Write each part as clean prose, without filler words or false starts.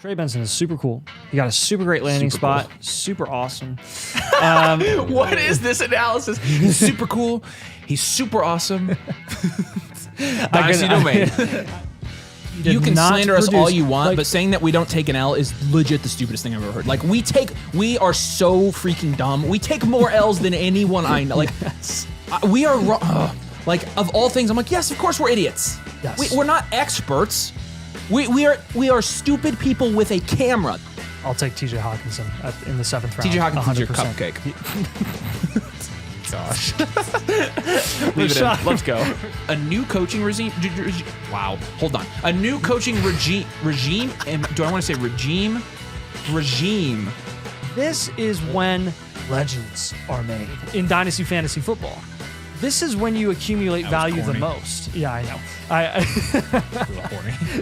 Trey Benson is super cool. He got a super great landing spot. Cool. Super awesome. What is this analysis? He's super cool. He's super awesome. Dynasty domain. You can slander us all you want, but saying that we don't take an L is legit the stupidest thing I've ever heard. Like, we are so freaking dumb. We take more L's than anyone I know. Like, we are wrong. Like, of all things, I'm like, yes, of course we're idiots. Yes. We're not experts. We are stupid people with a camera. I'll take TJ Hawkinson in the 7th round. TJ Hawkinson's your cupcake. Gosh. Leave it in. Let's go. A new coaching regime. Wow. Hold on. A new coaching regime. Do I want to say regime? Regime. This is when legends are made in Dynasty Fantasy Football. This is when you accumulate value the most. Yeah, I know.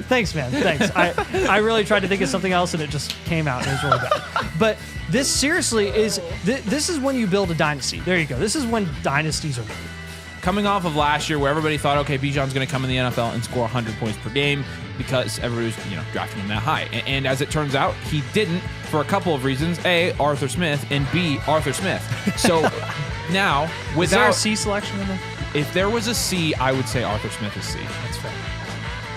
Thanks, man. Thanks. I really tried to think of something else and it just came out and it was really bad. But this seriously is, this is when you build a dynasty. There you go. This is when dynasties are made. Coming off of last year where everybody thought, okay, Bijan's going to come in the NFL and score 100 points per game because everybody was, drafting him that high. And as it turns out, he didn't for a couple of reasons. A, Arthur Smith, and B, Arthur Smith. So now, without... Is there a C selection in there? If there was a C, I would say Arthur Smith is C. That's fair.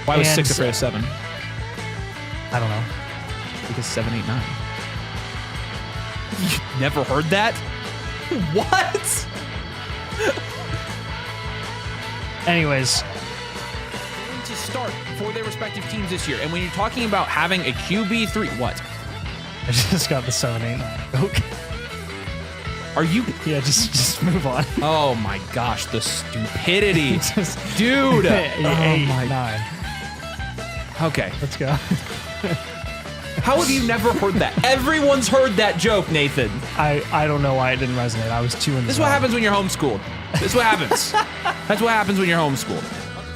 Why was 6 afraid of 7? I don't know. Because 7, 8, 9. You never heard that? What? Anyways. To start for their respective teams this year. And when you're talking about having a QB3, what? I just got the 7, 8, 9. Okay. Are you? Yeah, just move on. Oh my gosh, the stupidity. Dude. 8, 9. Okay. Let's go. How have you never heard that? Everyone's heard that joke, Nathan. I don't know why it didn't resonate. I was too in the This is what happens when you're homeschooled. This is what happens. That's what happens when you're homeschooled.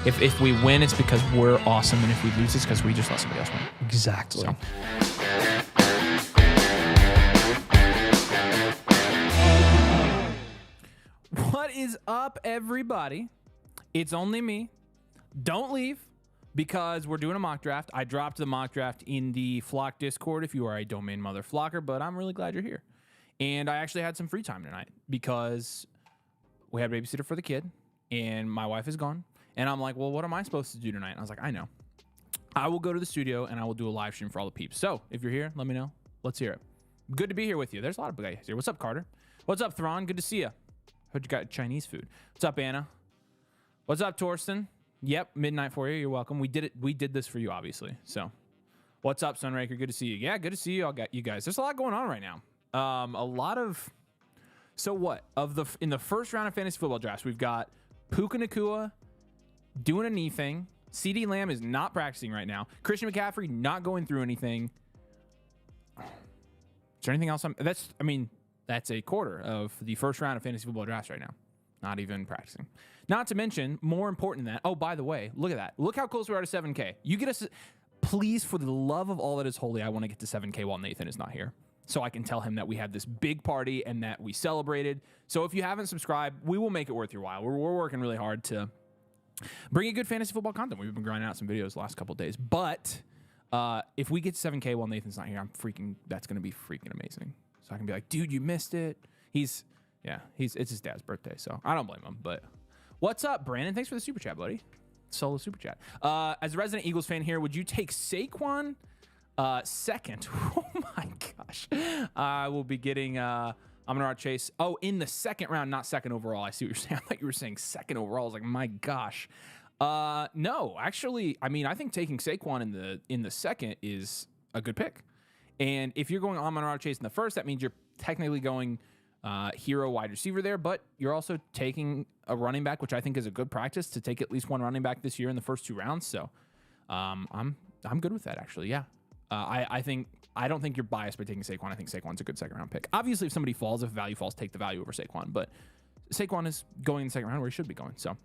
If we win, it's because we're awesome, and if we lose, it's because we just let somebody else win. Exactly. So. What is up, everybody? It's only me. Don't leave, because we're doing a mock draft. I dropped the mock draft in the Flock Discord if you are a domain mother flocker, but I'm really glad you're here. And I actually had some free time tonight because we had a babysitter for the kid, and my wife is gone. And I'm like, well, what am I supposed to do tonight? And I was like, I know. I will go to the studio, and I will do a live stream for all the peeps. So if you're here, let me know. Let's hear it. Good to be here with you. There's a lot of guys here. What's up, Carter? What's up, Thrawn? Good to see you. Heard you got Chinese food. What's up, Anna? What's up, Torsten? Yep, midnight for you. You're welcome. We did it. We did this for you, obviously. So, what's up, Sunraker? Good to see you. Yeah, good to see you all. Got you guys. There's a lot going on right now. A lot of. So what? In the first round of fantasy football drafts, we've got Puka Nacua doing a knee thing. CeeDee Lamb is not practicing right now. Christian McCaffrey not going through anything. Is there anything else? That's a quarter of the first round of fantasy football drafts right now. Not even practicing. Not to mention, more important than that. Oh, by the way, look at that. Look how close we are to 7K. You get us, please, for the love of all that is holy, I want to get to 7K while Nathan is not here, so I can tell him that we had this big party and that we celebrated. So if you haven't subscribed, we will make it worth your while. We're working really hard to bring you good fantasy football content. We've been grinding out some videos the last couple of days. But if we get to 7K while Nathan's not here, that's going to be freaking amazing. So I can be like, dude, you missed it. It's his dad's birthday, so I don't blame him. But what's up, Brandon? Thanks for the super chat, buddy. Solo super chat. As a resident Eagles fan here, would you take Saquon second? Oh my gosh. I will be getting Amon-Ra Chase. Oh, in the second round, not second overall. I see what you're saying. I thought you were saying second overall. I was like, my gosh. No, actually, I think taking Saquon in the second is a good pick. And if you're going Amon-Ra Chase in the first, that means you're technically going hero wide receiver there, but you're also taking a running back, which I think is a good practice to take at least one running back this year in the first 2 rounds. So I'm good with that, actually. Yeah. I don't think you're biased by taking Saquon. I think Saquon's a good second round pick. Obviously, if somebody falls, if value falls, take the value over Saquon. But Saquon is going in the second round where he should be going. So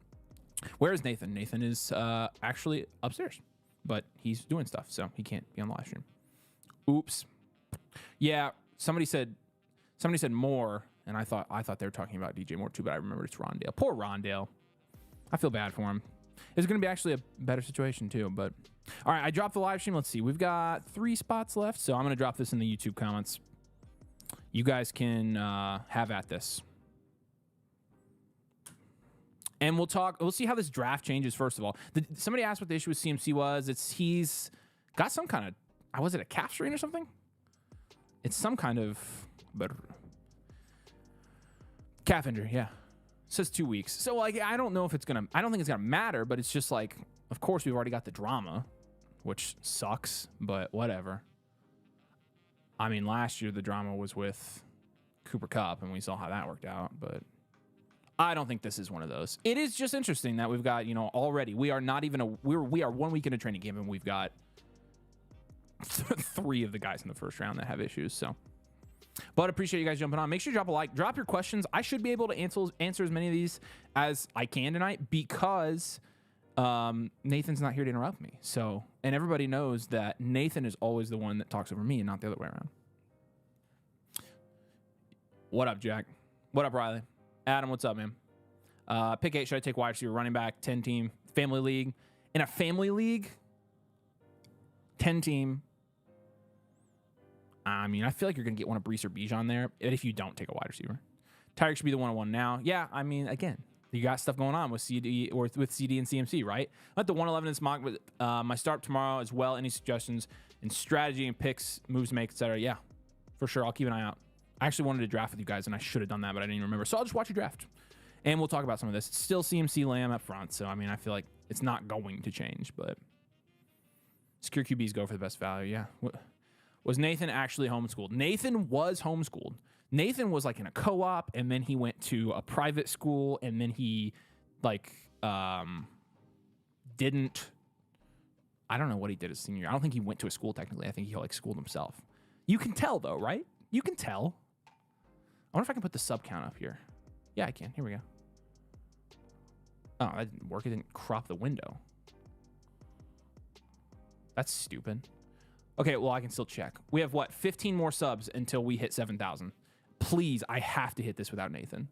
where is Nathan? Nathan is actually upstairs, but he's doing stuff, so he can't be on the live stream. Oops. Yeah, somebody said Moore, and I thought they were talking about DJ Moore too, but I remember it's Rondale. Poor Rondale. I feel bad for him. It's going to be actually a better situation too. But all right, I dropped the live stream. Let's see. We've got 3 spots left. So I'm going to drop this in the YouTube comments. You guys can have at this. And we'll see how this draft changes, first of all. Somebody asked what the issue with CMC was. He's got some kind of, was it a calf strain or something? It's some kind of calf injury, yeah. It says 2 weeks. So, like, I don't think it's going to matter, but it's just like, of course, we've already got the drama, which sucks, but whatever. I mean, last year the drama was with Cooper Kupp, and we saw how that worked out, but I don't think this is one of those. It is just interesting that we've got, already, we are not even we are 1 week in a training camp, and we've got 3 of the guys in the first round that have issues, so. But appreciate you guys jumping on. Make sure you drop a like, drop your questions. I should be able to answer as many of these as I can tonight because Nathan's not here to interrupt me. So, and everybody knows that Nathan is always the one that talks over me and not the other way around. What up, Jack? What up, Riley? Adam, what's up, man? Pick 8, should I take wide receiver, running back, 10-team, family league? In a family league, 10-team. I mean, I feel like you're going to get one of Brees or Bijan there if you don't take a wide receiver. Tyreek should be the 101 now. Yeah, I mean, again, you got stuff going on with CD or with CD and CMC, right? I'm at the 111 in this mock, but my start tomorrow as well. Any suggestions in strategy and picks, moves to make, etc.? Yeah, for sure. I'll keep an eye out. I actually wanted to draft with you guys, and I should have done that, but I didn't even remember. So I'll just watch you draft, and we'll talk about some of this. It's still CMC Lamb up front, so, I mean, I feel like it's not going to change, but secure QBs go for the best value. Yeah. Was Nathan actually homeschooled? Nathan was homeschooled. Nathan was like in a co-op, and then he went to a private school, and then he didn't. I don't know what he did his senior year. I don't think he went to a school technically. I think he schooled himself. You can tell though, right? You can tell. I wonder if I can put the sub count up here. Yeah, I can. Here we go. Oh, that didn't work. It didn't crop the window. That's stupid. Okay, well, I can still check. We have, 15 more subs until we hit 7,000. Please, I have to hit this without Nathan.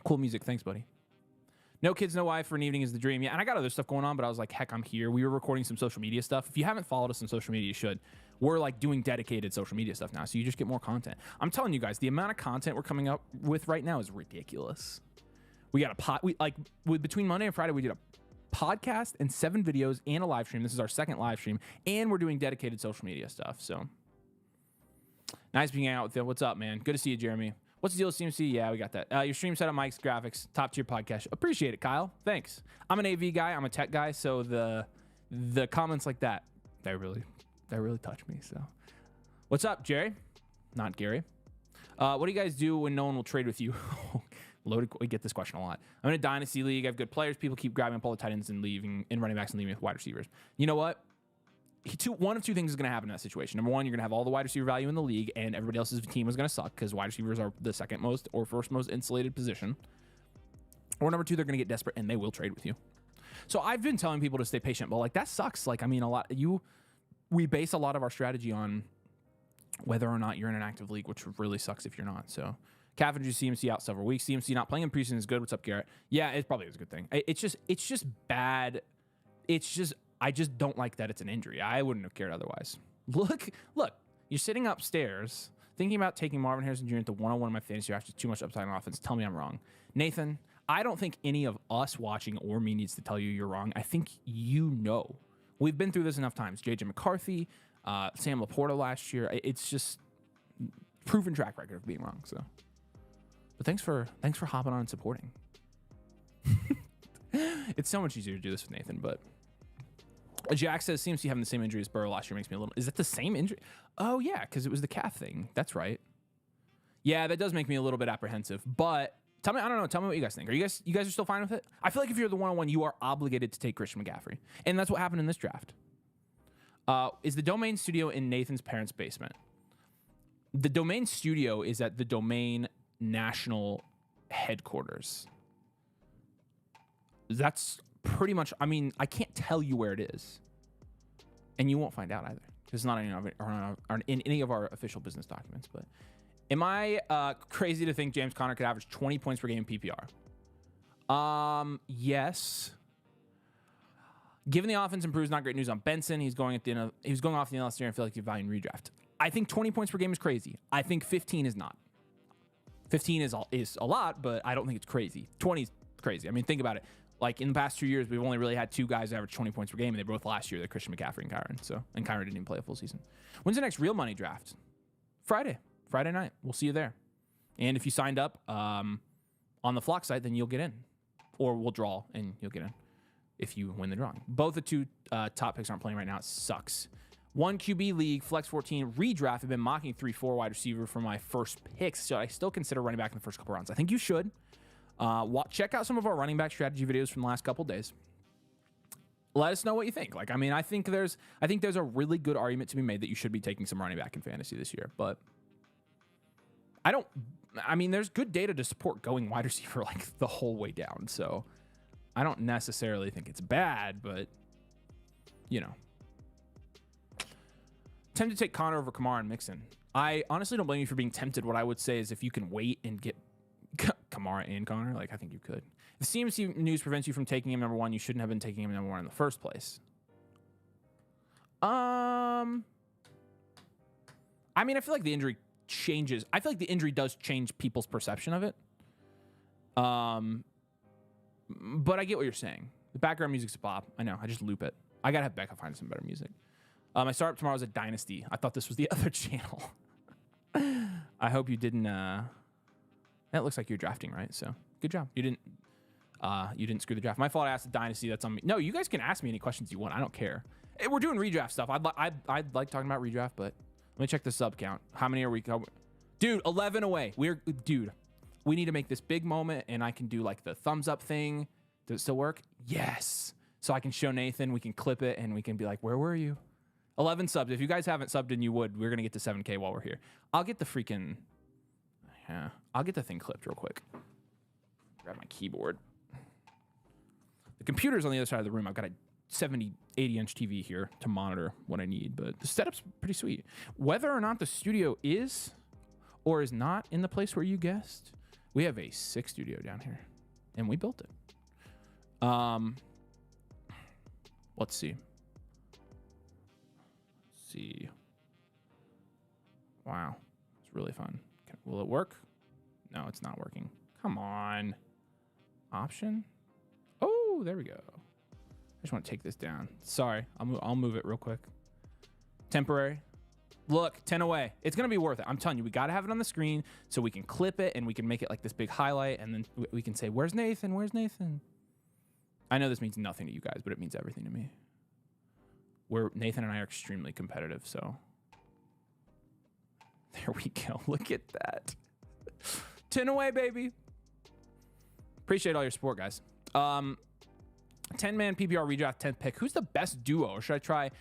Cool music. Thanks, buddy. No kids, no wife for an evening is the dream. Yeah, and I got other stuff going on, but I was like, heck, I'm here. We were recording some social media stuff. If you haven't followed us on social media, you should. We're, doing dedicated social media stuff now, so you just get more content. I'm telling you guys, the amount of content we're coming up with right now is ridiculous. We got between Monday and Friday, we did a podcast and 7 videos and a live stream. This is our second live stream, and we're doing dedicated social media stuff. So nice being out with you. What's up, man? Good to see you, Jeremy. What's the deal with CMC? Yeah, we got that. Your stream setup, mics, graphics, top tier podcast. Appreciate it, Kyle. Thanks. I'm an AV guy. I'm a tech guy. So the comments like that, they really touch me. So what's up, Jerry? Not Gary. What do you guys do when no one will trade with you? Loaded. We get this question a lot. I'm in a Dynasty league. I have good players. People keep grabbing up all the tight ends and leaving, and running backs and leaving with wide receivers. You know what? One of two things is going to happen in that situation. Number one, you're going to have all the wide receiver value in the league, and everybody else's team is going to suck because wide receivers are the second most or first most insulated position. Or number two, they're going to get desperate and they will trade with you. So I've been telling people to stay patient, but that sucks. We base a lot of our strategy on whether or not you're in an active league, which really sucks if you're not. So Calf injury, CMC out several weeks. CMC not playing in preseason is good. What's up, Garrett? Yeah, it probably is a good thing. It's just bad. I just don't like that it's an injury. I wouldn't have cared otherwise. Look, you're sitting upstairs thinking about taking Marvin Harrison Jr. at the 101 in my fantasy after too much upside on offense. Tell me I'm wrong. Nathan, I don't think any of us watching or me needs to tell you you're wrong. I think you know. We've been through this enough times. J.J. McCarthy, Sam Laporta last year. It's just proven track record of being wrong. So, but thanks for hopping on and supporting. It's so much easier to do this with Nathan, but Jack says CMC having the same injury as Burrow last year makes me a little. Is that the same injury? Oh yeah, because it was the calf thing. That's right. Yeah, that does make me a little bit apprehensive. But tell me, I don't know. Tell me what you guys think. You guys are still fine with it? I feel like if you're the 101, you are obligated to take Christian McCaffrey, and that's what happened in this draft. Is the Domain studio in Nathan's parents' basement? The Domain studio is at the Domain National headquarters. That's pretty much, I mean, I can't tell you where it is. And you won't find out either. Because it's not in any of our official business documents. But am I crazy to think James Conner could average 20 points per game PPR? Yes. Given the offense improves, not great news on Benson. He's going off the end of the last year and I feel like he's value in redraft. I think 20 points per game is crazy. I think 15 is not. 15 is a lot, but I don't think it's crazy. 20 is crazy. I mean, think about it. Like in the past 2 years, we've only really had 2 guys average 20 points per game, and they both last year. They're Christian McCaffrey and Kyron. And Kyron didn't even play a full season. When's the next real money draft? Friday night. We'll see you there. And if you signed up on the Flock site, then you'll get in, or we'll draw and you'll get in if you win the drawing. Both the 2 top picks aren't playing right now. It sucks. 1 QB league, Flex 14 redraft. I've been mocking 3-4 wide receiver for my first picks, so I still consider running back in the first couple rounds. I think you should. Check out some of our running back strategy videos from the last couple days. Let us know what you think. Like, I mean, I think there's a really good argument to be made that you should be taking some running back in fantasy this year, but there's good data to support going wide receiver like the whole way down. So I don't necessarily think it's bad, but you know. Tempted to take Connor over Kamara and Mixon. I honestly don't blame you for being tempted. What I would say is if you can wait and get Kamara and Connor, like I think you could. If CMC news prevents you from taking him number 1, you shouldn't have been taking him number 1 in the first place. I mean, I feel like the injury changes. I feel like the injury does change people's perception of it. But I get what you're saying. The background music's a bop. I know. I just loop it. I gotta have Becca find some better music. My startup tomorrow is a Dynasty. I thought this was the other channel. I hope you didn't. That looks like you're drafting, right? So good job. You didn't screw the draft. My fault. I asked the Dynasty. That's on me. No, you guys can ask me any questions you want. I don't care. Hey, we're doing redraft stuff. I'd like talking about redraft, but let me check the sub count. How many are we? Dude, 11 away. We need to make this big moment, and I can do like the thumbs up thing. Does it still work? Yes. So I can show Nathan. We can clip it, and we can be like, "Where were you?" 11 subs. If you guys haven't subbed and you would, we're gonna get to 7K while we're here. I'll get the thing clipped real quick. Grab my keyboard. The computer's on the other side of the room. I've got a 70, 80-inch TV here to monitor what I need, but the setup's pretty sweet. Whether or not the studio is or is not in the place where you guessed, we have a sick studio down here, and we built it. Let's see. Wow, it's really fun. Will it work? No, it's not working. Come on. Option? Oh, there we go. I just want to take this down. Sorry, I'll move it real quick. Temporary. Look, 10 away. It's going to be worth it. I'm telling you, we got to have it on the screen so we can clip it and we can make it like this big highlight, and then we can say, where's Nathan? Where's Nathan? I know this means nothing to you guys, but it means everything to me. Nathan and I are extremely competitive, so there we go. Look at that. 10 away, baby. Appreciate all your support, guys. 10-man PPR redraft, 10th pick. Who's the best duo? Or should I try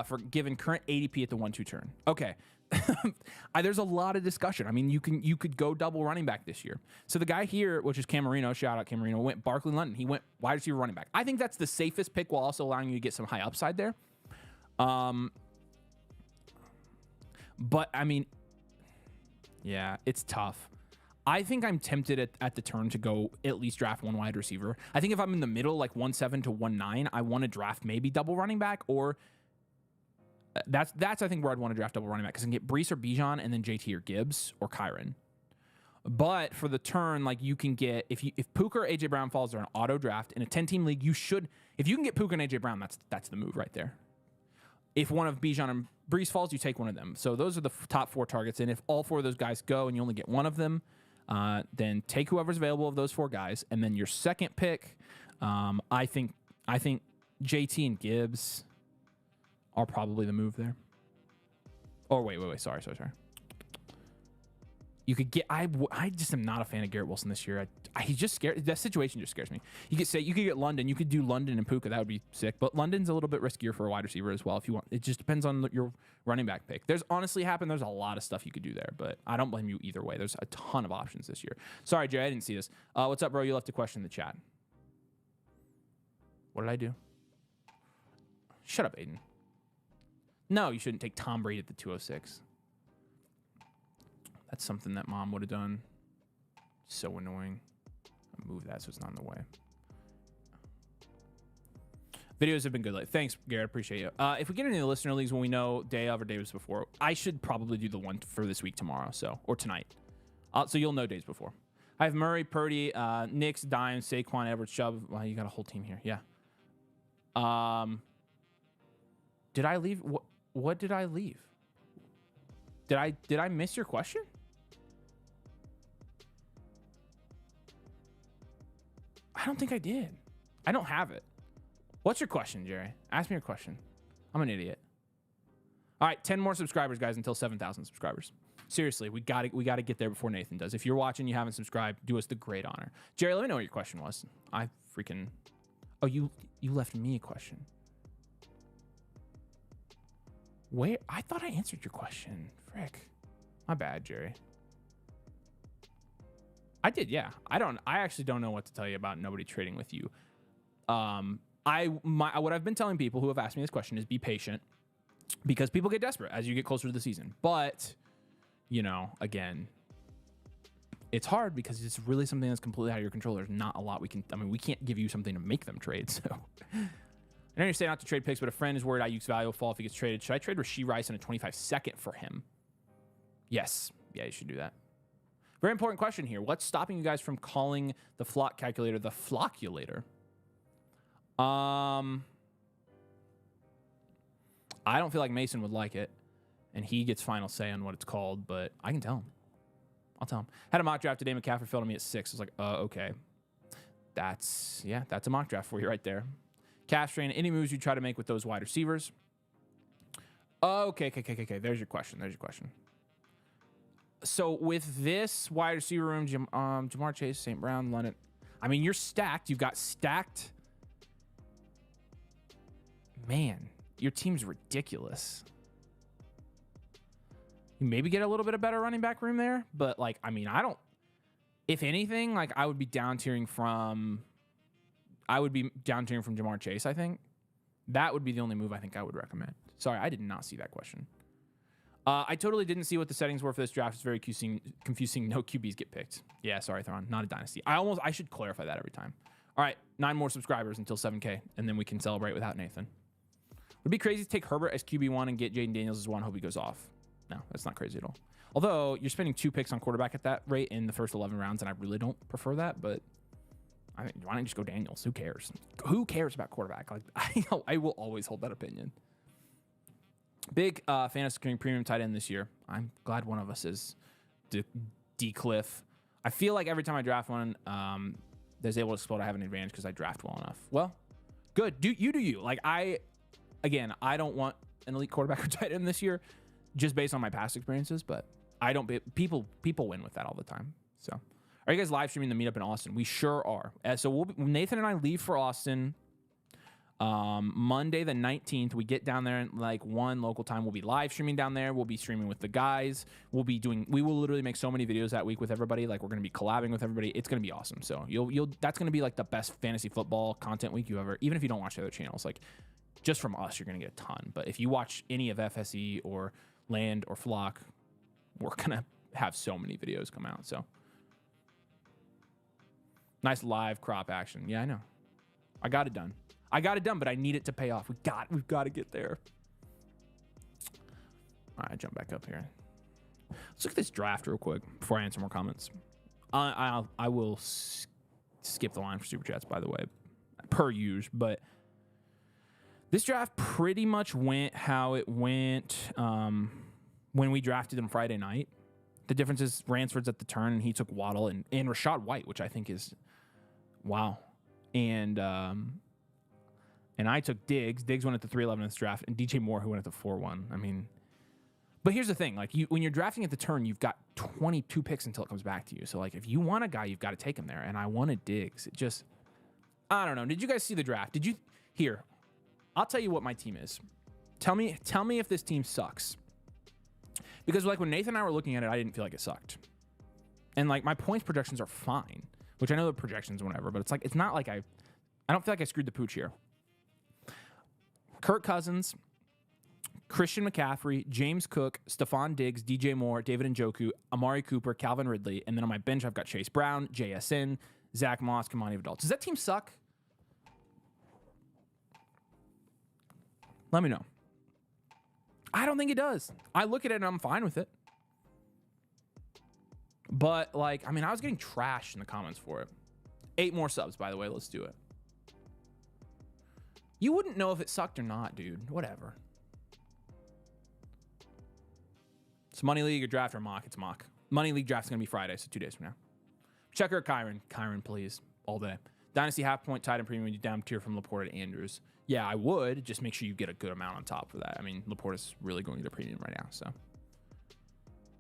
for given current ADP at the 1-2 turn? Okay. There's a lot of discussion. I mean, you could go double running back this year. So the guy here, which is Cam Marino, shout out Cam Marino, went Barkley London. He went wide receiver running back. I think that's the safest pick while also allowing you to get some high upside there. But I mean, yeah, it's tough. I think I'm tempted at the turn to go at least draft 1 wide receiver. I think if I'm in the middle, like 1-7 to 1-9, I want to draft maybe double running back, or that's I think where I'd want to draft double running back, because I can get Brees or Bijan and then JT or Gibbs or Kyron. But for the turn, like you can get if Puka or AJ Brown falls, they're an auto draft in a 10-team league. If you can get Puka and AJ Brown, that's the move right there. If one of Bijan and Brees falls, you take one of them. So those are the top 4 targets. And if all 4 of those guys go and you only get one of them, then take whoever's available of those 4 guys. And then your second pick, I think JT and Gibbs are probably the move there. Oh, wait. Sorry. You could get. I just am not a fan of Garrett Wilson this year. He's just scared. That situation just scares me. You could get London. You could do London and Puka. That would be sick. But London's a little bit riskier for a wide receiver as well. If you want, it just depends on your running back pick. There's a lot of stuff you could do there, but I don't blame you either way. There's a ton of options this year. Sorry, Jay, I didn't see this. What's up, bro? You left a question in the chat. What did I do? Shut up, Aiden. No, you shouldn't take Tom Brady at the 206. That's something that mom would have done. So annoying. move that so it's not in the way. Videos have been good lately. Thanks, Garrett. Appreciate you. If we get into the listener leagues when we know day of or days before, I should probably do the one for this week tomorrow, or tonight. So you'll know days before. I have Murray, Purdy, Knicks, Dimes, Saquon, Edwards, Chubb. Well, you got a whole team here. Yeah. Did I leave? What did I leave? Did I miss your question? I don't think I did. I don't have it. What's your question, Jerry? Ask me your question. I'm an idiot. All right, 10 more subscribers, guys, until 7,000 subscribers. Seriously, we got to get there before Nathan does. If you're watching, you haven't subscribed, do us the great honor. Jerry, let me know what your question was. Oh, you left me a question. Where? I thought I answered your question. Frick. My bad, Jerry. I did, yeah. I actually don't know what to tell you about nobody trading with you. What I've been telling people who have asked me this question is be patient, because people get desperate as you get closer to the season. But, again, it's hard because it's really something that's completely out of your control. There's not a lot we can't give you something to make them trade. So I know you're saying not to trade picks, but a friend is worried Ayuk's value will fall if he gets traded. Should I trade Rashee Rice in a 25-second for him? Yes. Yeah, you should do that. Very important question here. What's stopping you guys from calling the flock calculator the flockulator? I don't feel like Mason would like it, and he gets final say on what it's called, but I can tell him. I'll tell him. Had a mock draft today. McCaffrey fell to me at 6. I was like, okay. That's a mock draft for you right there. Cash train, any moves you try to make with those wide receivers? Okay. There's your question. So with this wide receiver room, Jamar Chase, St. Brown, London, you're stacked. You've got stacked. Man, your team's ridiculous. You maybe get a little bit of better running back room there, but if anything, I would be down tiering from Jamar Chase, I think. That would be the only move I think I would recommend. Sorry, I did not see that question. I totally didn't see what the settings were for this draft. It's very confusing. No QBs get picked. Yeah, sorry, Thron. Not a dynasty. I should clarify that every time. All right, 9 more subscribers until 7K, and then we can celebrate without Nathan. Would it be crazy to take Herbert as QB1 and get Jaden Daniels as 1? Hope he goes off. No, that's not crazy at all. Although, you're spending 2 picks on quarterback at that rate in the first 11 rounds, and I really don't prefer that, but why don't you just go Daniels? Who cares? Who cares about quarterback? I will always hold that opinion. Big fantasy premium tight end this year. I'm glad one of us is D-Cliff. I feel like every time I draft one, that's able to explode, I have an advantage because I draft well enough. Well, good. Do you. I don't want an elite quarterback or tight end this year just based on my past experiences, but people win with that all the time. So, are you guys live streaming the meetup in Austin? We sure are. So Nathan and I leave for Austin Monday the 19th. We get down there in 1 local time. We'll be live streaming down there. We'll be streaming with the guys. We will literally make so many videos that week with everybody. We're going to be collabing with everybody. It's going to be awesome. So that's going to be the best fantasy football content week you ever, even if you don't watch the other channels, just from us, you're going to get a ton. But if you watch any of FSE or Land or Flock, we're going to have so many videos come out. So nice live crop action. Yeah, I know. I got it done, but I need it to pay off. We've got to get there. All right, jump back up here. Let's look at this draft real quick before I answer more comments. I will skip the line for super chats, by the way, per usual. But this draft pretty much went how it went when we drafted him Friday night. The difference is Ransford's at the turn, and he took Waddle and Rachaad White, which I think is wow. And I took Diggs. Diggs went at the 3-11 in this draft, and DJ Moore, who went at the 4-1. But here's the thing. When you're drafting at the turn, you've got 22 picks until it comes back to you. So, if you want a guy, you've got to take him there. And I wanted Diggs. I don't know. Did you guys see the draft? Here, I'll tell you what my team is. Tell me if this team sucks. Because, when Nathan and I were looking at it, I didn't feel like it sucked. And, my points projections are fine. Which I know the projections or whatever, but it's not like I don't feel like I screwed the pooch here. Kirk Cousins, Christian McCaffrey, James Cook, Stephon Diggs, DJ Moore, David Njoku, Amari Cooper, Calvin Ridley, and then on my bench I've got Chase Brown, JSN, Zach Moss, Kamani Vidal. Does that team suck? Let me know. I don't think it does. I look at it and I'm fine with it. But, like, I mean, I was getting trashed in the comments for it. 8 more subs, by the way. Let's do it. You wouldn't know if it sucked or not, dude. Whatever. It's Money League or draft or mock. It's mock. Money League draft's going to be Friday, so 2 days from now. Checker or Kyron? Kyron, please. All day. Dynasty half point, tight end premium, down tier from Laporta to Andrews. Yeah, I would. Just make sure you get a good amount on top for that. I mean, Laporta's really going to get a premium right now, so.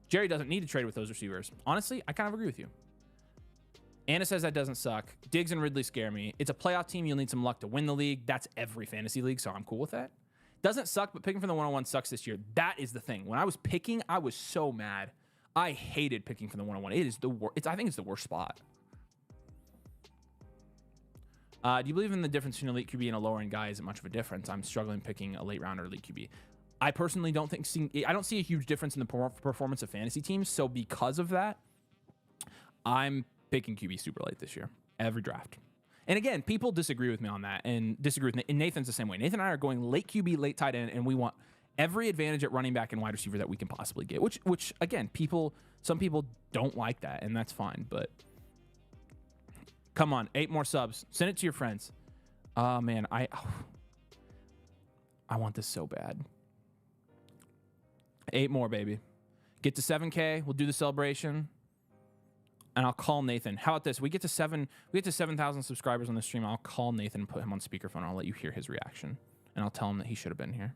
Jerry doesn't need to trade with those receivers. Honestly, I kind of agree with you. Anna says that doesn't suck. Diggs and Ridley scare me. It's a playoff team. You'll need some luck to win the league. That's every fantasy league, so I'm cool with that. Doesn't suck, but picking for the 101 sucks this year. That is the thing. When I was picking, I was so mad. I hated picking for the 101. It is the worst. I think it's the worst spot. Do you believe in the difference between elite QB and a lower end guy isn't much of a difference? I'm struggling picking a late round or elite QB. I personally don't think I don't see a huge difference in the performance of fantasy teams. So because of that, I'm picking QB super late this year, every draft. And again, people disagree with me on that and disagree with me. And Nathan's the same way. Nathan and I are going late QB, late tight end, and we want every advantage at running back and wide receiver that we can possibly get. Which again, some people don't like that, and that's fine. But come on, 8 more subs. Send it to your friends. Oh man, I want this so bad. 8 more, baby. Get to 7K. We'll do the celebration. And I'll call Nathan. How about this? We get to 7,000 subscribers on the stream. I'll call Nathan and put him on speakerphone. I'll let you hear his reaction. And I'll tell him that he should have been here.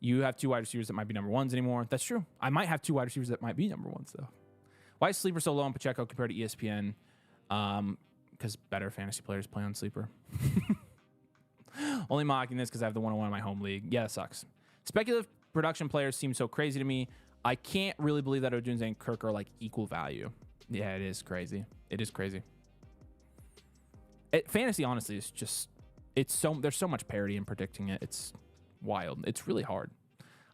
You have 2 wide receivers that might be number 1s anymore. That's true. I might have 2 wide receivers that might be number 1s, though. Why is Sleeper so low on Pacheco compared to ESPN? Because better fantasy players play on Sleeper. Only mocking this because I have the 101 in my home league. Yeah, that sucks. Speculative production players seem so crazy to me. I can't really believe that Odunze and Kirk are like equal value. Yeah, it is crazy. It is crazy. Fantasy, honestly, is just there's so much parity in predicting it. It's wild. It's really hard.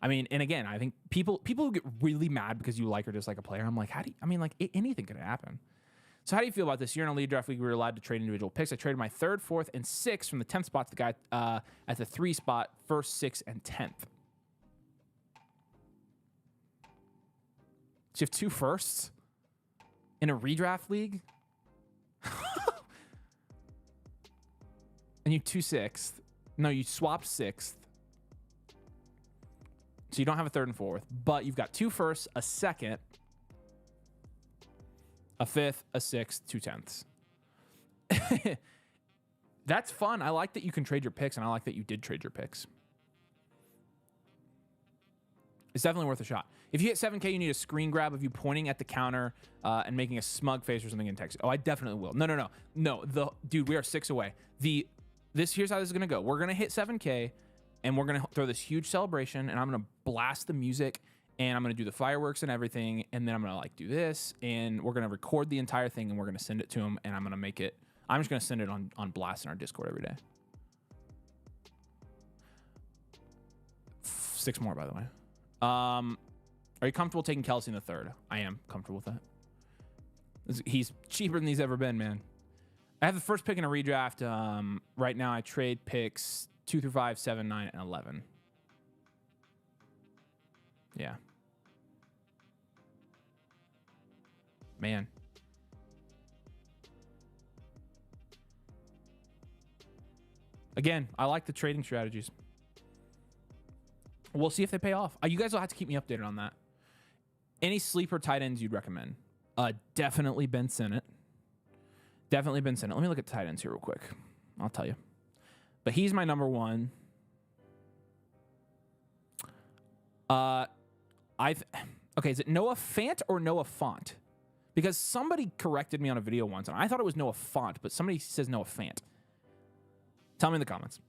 I mean, and again, I think people who get really mad because you like or dislike a player. I'm like, anything could happen. So how do you feel about this? You're in a lead draft league. We were allowed to trade individual picks. I traded my 3rd, 4th, and 6th from the 10th spot to the guy at the 3 spot, 1st, 6th, and 10th. So you have 2 firsts in a redraft league? And you 2 6th. No, you swapped 6th. So you don't have a 3rd and 4th, but you've got 2 firsts, a 2nd, a 5th, a 6th, 2 10ths. That's fun. I like that you can trade your picks, and I like that you did trade your picks. It's definitely worth a shot. If you hit 7K, you need a screen grab of you pointing at the counter and making a smug face or something in text. Oh, I definitely will. No. Dude, we are 6 away. Here's how this is going to go. We're going to hit 7K, and we're going to throw this huge celebration, and I'm going to blast the music, and I'm going to do the fireworks and everything, and then I'm going to like do this, and we're going to record the entire thing, and we're going to send it to him, and I'm just going to send it on blast in our Discord every day. 6 more, by the way. Are you comfortable taking Kelsey in the 3rd? I am comfortable with that. He's cheaper than he's ever been, man. I have the 1st pick in a redraft. Right now, I trade picks 2 through 5, 7, 9, and 11. Yeah. Man. Again, I like the trading strategies. We'll see if they pay off. You guys will have to keep me updated on that. Any sleeper tight ends you'd recommend? Definitely Ben Sinnott. Definitely Ben Sinnott. Let me look at tight ends here real quick. I'll tell you. But he's my number 1. Okay, is it Noah Fant or Noah Font? Because somebody corrected me on a video once, and I thought it was Noah Font, but somebody says Noah Fant. Tell me in the comments.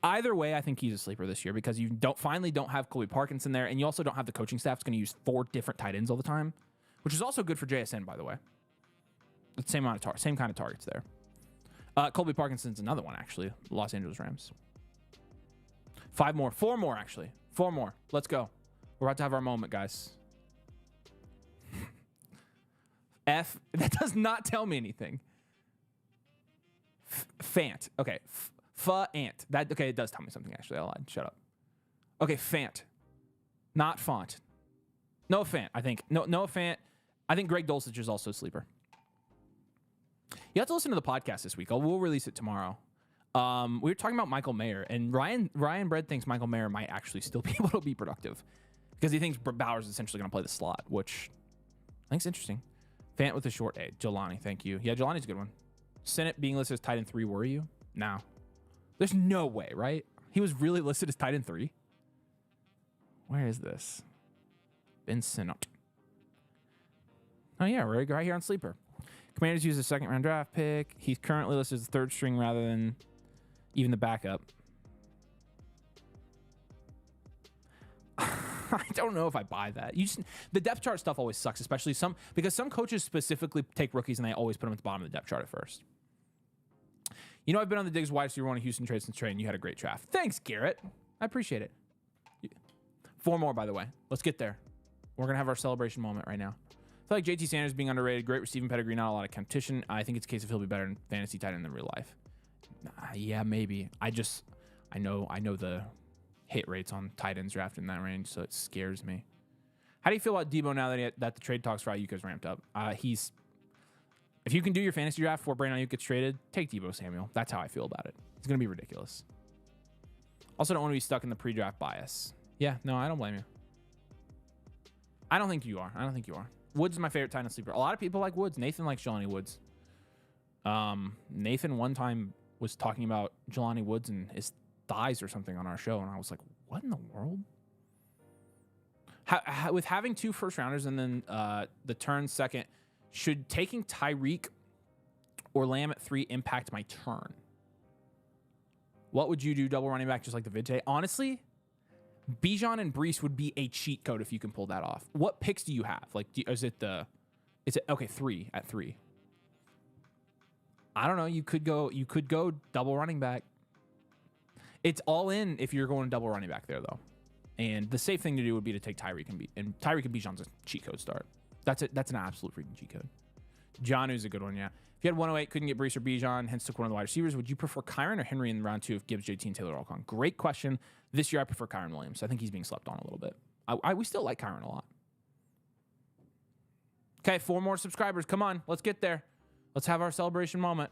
Either way, I think he's a sleeper this year because you finally don't have Colby Parkinson there, and you also don't have the coaching staff that's going to use 4 different tight ends all the time, which is also good for JSN, by the way. The same kind of targets there. Colby Parkinson's another one, actually. Los Angeles Rams. 4 more, actually. 4 more. Let's go. We're about to have our moment, guys. F. That does not tell me anything. Fant. Okay. Ant. That okay? It does tell me something actually. I lied. Shut up. Okay. Fant. Not font. Noah Fant. I think Noah Fant. I think Greg Dulcich is also a sleeper. You have to listen to the podcast this week. We'll release it tomorrow. We were talking about Michael Mayer, and Ryan Bread thinks Michael Mayer might actually still be able to be productive because he thinks Bauer's essentially going to play the slot, which I think is interesting. Fant with a short A. Jelani, thank you. Yeah, Jelani's a good one. Senate being listed as tight end 3, were you? No. There's no way, right? He was really listed as tight end 3? Where is this? Ben Sinnott. Oh, yeah, right here on Sleeper. Commanders use a second-round draft pick. He's currently listed as third string rather than even the backup. I don't know if I buy that. The depth chart stuff always sucks, especially because some coaches specifically take rookies and they always put them at the bottom of the depth chart at first. You know, I've been on the Diggs wide receiver 1 in Houston trade since trade, and you had a great draft. Thanks, Garrett. I appreciate it. 4 more, by the way. Let's get there. We're going to have our celebration moment right now. I feel like JT Sanders being underrated, great receiving pedigree, not a lot of competition. I think it's a case of he'll be better in fantasy tight end than real life. Yeah, maybe. I know the hit rates on tight ends drafted in that range, so it scares me. How do you feel about Debo now that the trade talks for Ayuk has ramped up? If you can do your fantasy draft before Brandon Ayuk gets traded, take Debo Samuel. That's how I feel about it. It's going to be ridiculous. Also, don't want to be stuck in the pre-draft bias. Yeah, no, I don't blame you. I don't think you are. Woods is my favorite tight end sleeper. A lot of people like Woods. Nathan likes Jelani Woods. Nathan one time was talking about Jelani Woods and his thighs or something on our show, and I was like, what in the world? With having 2 first-rounders and then the turn second, should taking Tyreek or Lamb at 3 impact my turn? What would you do double running back just like the vid today? Honestly, Bijan and Brees would be a cheat code if you can pull that off. What picks do you have? Like, is it okay? 3 at 3. I don't know. You could go double running back. It's all in if you're going double running back there though. And the safe thing to do would be to take Tyreek and Tyreek and Bijan's a cheat code start. That's it. That's an absolute freaking cheat code. Jonu's a good one, yeah. If you had 108, couldn't get Brees or Bijan, hence took one of the wide receivers, would you prefer Kyron or Henry in round 2 if Gibbs, JT, and Taylor all gone? Great question. This year, I prefer Kyron Williams. I think he's being slept on a little bit. We still like Kyron a lot. Okay, 4 more subscribers. Come on, let's get there. Let's have our celebration moment.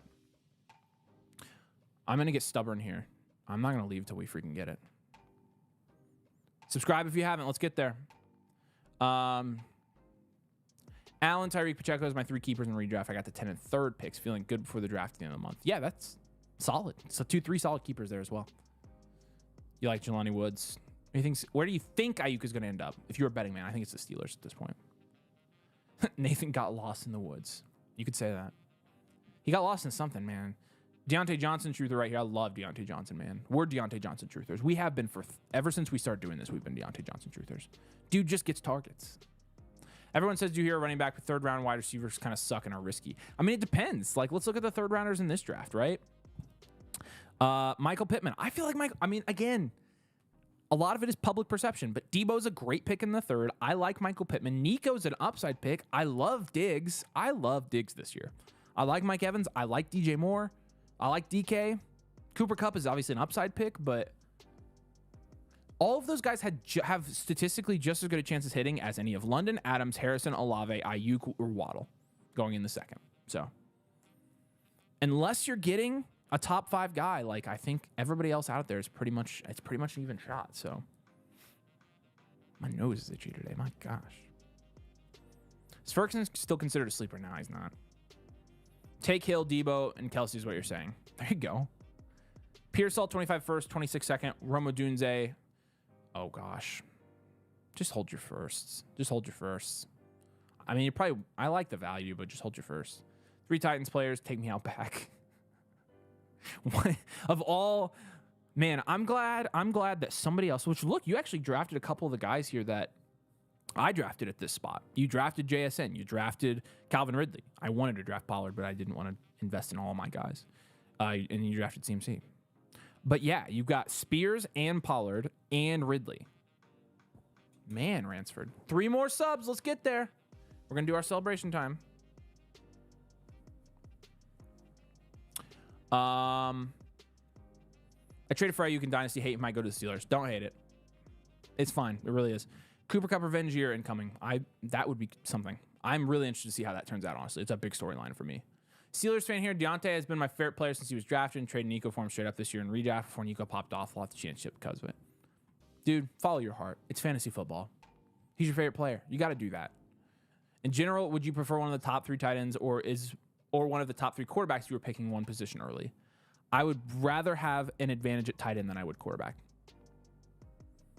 I'm going to get stubborn here. I'm not going to leave till we freaking get it. Subscribe if you haven't. Let's get there. Allen, Tyreek, Pacheco is my 3 keepers in redraft. I got the 10 and 3rd picks. Feeling good before the draft at the end of the month. Yeah, that's solid. So 2-3 solid keepers there as well. You like Jelani Woods. Where do you think Ayuk is going to end up? If you're a betting man, I think it's the Steelers at this point. Nathan got lost in the woods. You could say that. He got lost in something, man. Deontay Johnson truther right here. I love Deontay Johnson, man. We're Deontay Johnson truthers. We have been ever since we started doing this, we've been Deontay Johnson truthers. Dude just gets targets. Everyone says, do you hear a running back with 3rd round wide receivers kind of suck and are risky? I mean, it depends. Like, let's look at the 3rd rounders in this draft, right? Michael Pittman. I feel like again, a lot of it is public perception, but Debo's a great pick in the 3rd. I like Michael Pittman. Nico's an upside pick. I love Diggs. This year. I like Mike Evans. I like DJ Moore. I like DK. Cooper Kupp is obviously an upside pick, but all of those guys have statistically just as good a chance as hitting as any of London, Adams, Harrison, Olave, Ayuk, or Waddle going in the 2nd. So unless you're getting a top 5 guy, like I think everybody else out there is pretty much an even shot. So my nose is itchy today. My gosh. Is Ferguson still considered a sleeper? No, he's not. Take Hill, Debo, and Kelsey is what you're saying. There you go. Pearsall, 25 first, 26 second. Roma Dunze. Oh, gosh. Just hold your firsts. I mean, I like the value, but just hold your firsts. 3 Titans players, take me out back. Of all, man, I'm glad that somebody else, which look, you actually drafted a couple of the guys here that I drafted at this spot. You drafted JSN. You drafted Calvin Ridley. I wanted to draft Pollard, but I didn't want to invest in all my guys. And you drafted CMC. But yeah, you've got Spears and Pollard and Ridley. Man, Ransford. 3 more subs. Let's get there. We're going to do our celebration time. I traded for Ayuk in Dynasty. Hate might go to the Steelers. Don't hate it. It's fine. It really is. Cooper Kupp revenge year incoming. That would be something. I'm really interested to see how that turns out, honestly. It's a big storyline for me. Steelers fan here. Deontay has been my favorite player since he was drafted, and traded Nico for him straight up this year in redraft before Nico popped off. Lost the championship because of it. Dude, follow your heart. It's fantasy football. He's your favorite player. You got to do that. In general, would you prefer one of the top 3 tight ends or one of the top 3 quarterbacks if you were picking one position early? I would rather have an advantage at tight end than I would quarterback.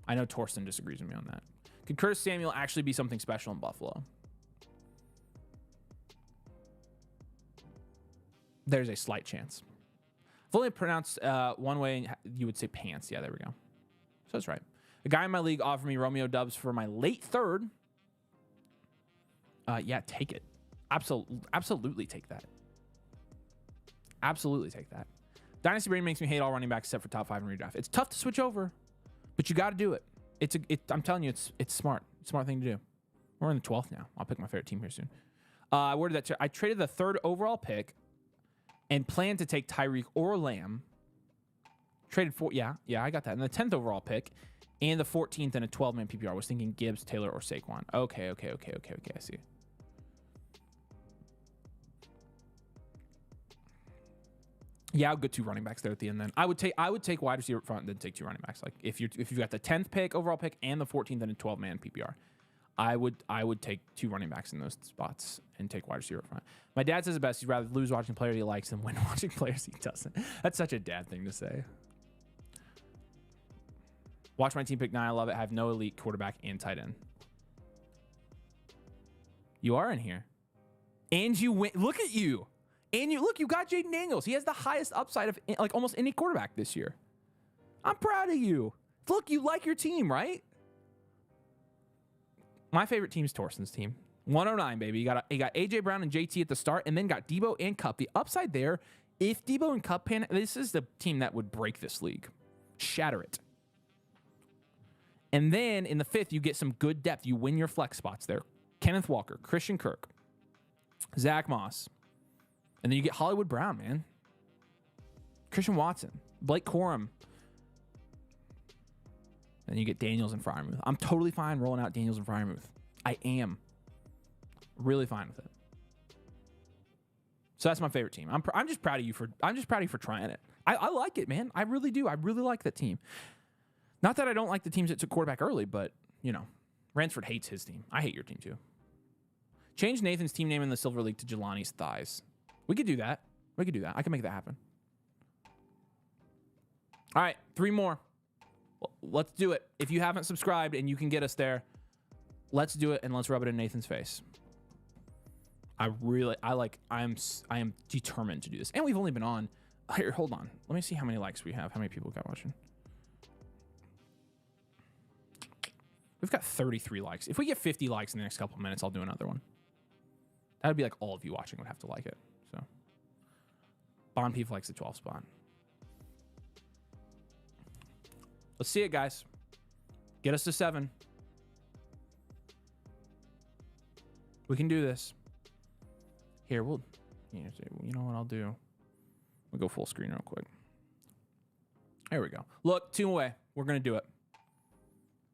I know Torsten disagrees with me on that. Could Curtis Samuel actually be something special in Buffalo? There's a slight chance. If only pronounced one way, you would say pants. Yeah, there we go. So that's right. A guy in my league offered me Romeo Dubs for my late 3rd. Yeah, take it. Absolutely take that. Absolutely take that. Dynasty Brain makes me hate all running backs except for top 5 in redraft. It's tough to switch over, but you got to do it. I'm telling you, it's smart. Smart thing to do. We're in the 12th now. I'll pick my favorite team here soon. Where did that? I traded the 3rd overall pick and planned to take Tyreek or Lamb. Traded for yeah, I got that. And the 10th overall pick and the 14th in a 12-man PPR. Was thinking Gibbs, Taylor, or Saquon. Okay. I see. Yeah, I'll get 2 running backs there at the end. Then I would take wide receiver up front and then take 2 running backs. Like if you've got the 10th pick overall pick and the 14th in a 12-man PPR, I would take 2 running backs in those spots and take wide receiver up front. My dad says the best. He'd rather lose watching players he likes than win watching players he doesn't. That's such a dad thing to say. Watch my team pick 9. I love it. I have no elite quarterback and tight end. You are in here, and you win. Look at you. And you got Jaden Daniels. He has the highest upside of like almost any quarterback this year. I'm proud of you. Look, you like your team, right? My favorite team is Torsten's team. 109, baby. You got AJ Brown and JT at the start, and then got Debo and Kupp. The upside there, if Debo and Kupp pan, this is the team that would break this league. Shatter it. And then in the 5th, you get some good depth. You win your flex spots there. Kenneth Walker, Christian Kirk, Zach Moss. And then you get Hollywood Brown, man. Christian Watson, Blake Corum. And you get Daniels and Freiermuth. I'm totally fine rolling out Daniels and Freiermuth. I am really fine with it. So that's my favorite team. I'm just proud of you for trying it. I like it, man. I really do. I really like that team. Not that I don't like the teams that took quarterback early, but you know, Ransford hates his team. I hate your team too. Change Nathan's team name in the Silver League to Jelani's Thighs. We could do that. I can make that happen. All right, 3 more. Let's do it. If you haven't subscribed and you can get us there, let's do it and let's rub it in Nathan's face. I am determined to do this. And we've only been on. Here, hold on. Let me see how many likes we have. How many people got watching? We've got 33 likes. If we get 50 likes in the next couple of minutes, I'll do another one. That would be like all of you watching would have to like it. So, Bond Peeve likes the 12 spot. Let's see it, guys. Get us to 7. We can do this. Here, you know what I'll do? We'll go full screen real quick. There we go. Look, 2 away. We're going to do it.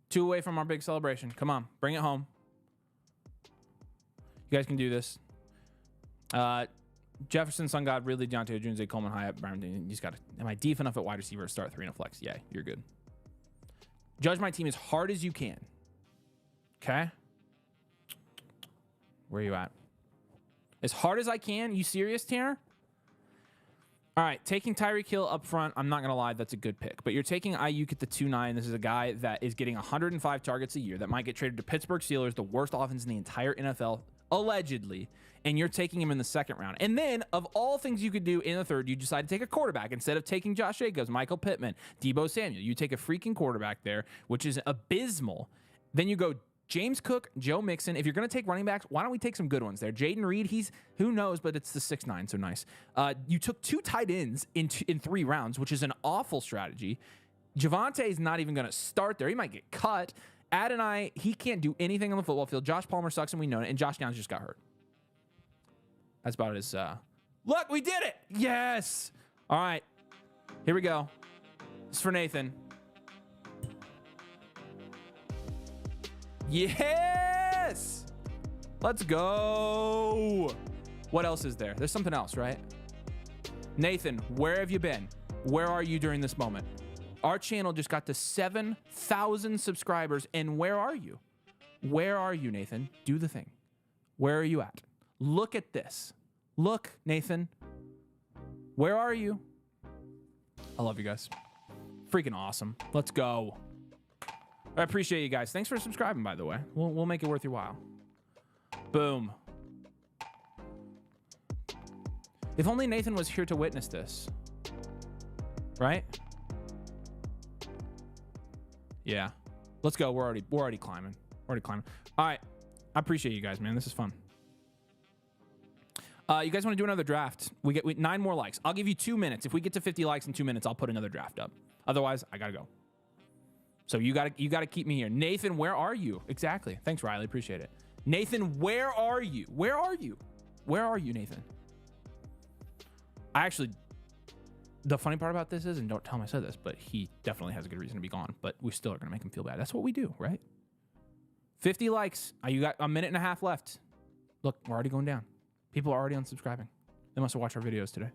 2 away from our big celebration. Come on, bring it home. You guys can do this. Jefferson, Sun God, Ridley, Deontay, Junze, Coleman, Hyatt, Brown. You just got to. Am I deep enough at wide receiver to start 3 in a flex? Yeah, you're good. Judge my team as hard as you can. Okay? Where are you at? As hard as I can. You serious, Tanner? All right, taking Tyreek Hill up front, I'm not going to lie, that's a good pick. But you're taking Ayuk at the 2.9. This is a guy that is getting 105 targets a year that might get traded to Pittsburgh Steelers, the worst offense in the entire NFL, allegedly. And you're taking him in the 2nd round. And then, of all things you could do in the 3rd, you decide to take a quarterback. Instead of taking Josh Jacobs, Michael Pittman, Deebo Samuel, you take a freaking quarterback there, which is abysmal. Then you go James Cook, Joe Mixon. If you're going to take running backs, why don't we take some good ones there? Jaden Reed, who knows, but it's the 6'9", so nice. You took 2 tight ends in 3 rounds, which is an awful strategy. Javonte is not even going to start there. He might get cut. Adonai, he can't do anything on the football field. Josh Palmer sucks, and we know it. And Josh Downs just got hurt. That's about it. Look, we did it. Yes. All right. Here we go. This is for Nathan. Yes! Let's go. What else is there? There's something else, right? Nathan, where have you been? Where are you during this moment? Our channel just got to 7,000 subscribers, and where are you? Where are you, Nathan? Do the thing. Where are you at? Look at this. Look, Nathan. Where are you? I love you guys. Freaking awesome. Let's go. I appreciate you guys. Thanks for subscribing, by the way. We'll make it worth your while. Boom. If only Nathan was here to witness this. Right? Yeah. Let's go. We're already climbing. All right. I appreciate you guys, man. This is fun. You guys want to do another draft? We get 9 more likes. I'll give you 2 minutes. If we get to 50 likes in 2 minutes, I'll put another draft up. Otherwise, I gotta go. So you gotta keep me here. Nathan, where are you? Exactly. Thanks, Riley. Appreciate it. Nathan, where are you? Where are you? Where are you, Nathan? The funny part about this is, and don't tell him I said this, but he definitely has a good reason to be gone, but we still are gonna make him feel bad. That's what we do, right? 50 likes. You got a minute and a half left. Look, we're already going down. People are already unsubscribing. They must have watched our videos today.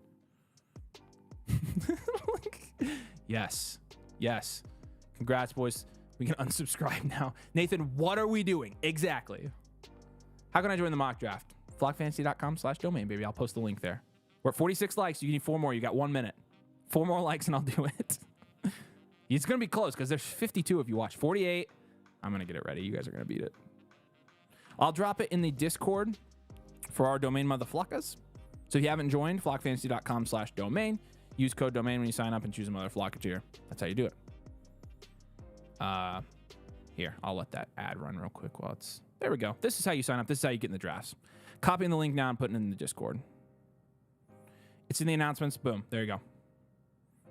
Yes. Yes. Congrats, boys. We can unsubscribe now. Nathan, what are we doing? Exactly. How can I join the mock draft? Flockfantasy.com/domain, baby. I'll post the link there. We're at 46 likes. You need 4 more. You got 1 minute. 4 more likes and I'll do it. It's going to be close because there's 52 if you watch. 48. I'm going to get it ready. You guys are going to beat it. I'll drop it in the Discord for our domain motherfluckers. So if you haven't joined, flockfantasy.com/domain. Use code domain when you sign up and choose a motherflucker tier. That's how you do it. Here, I'll let that ad run real quick while it's... There we go. This is how you sign up. This is how you get in the drafts. Copying the link now and putting it in the Discord. It's in the announcements. Boom. There you go.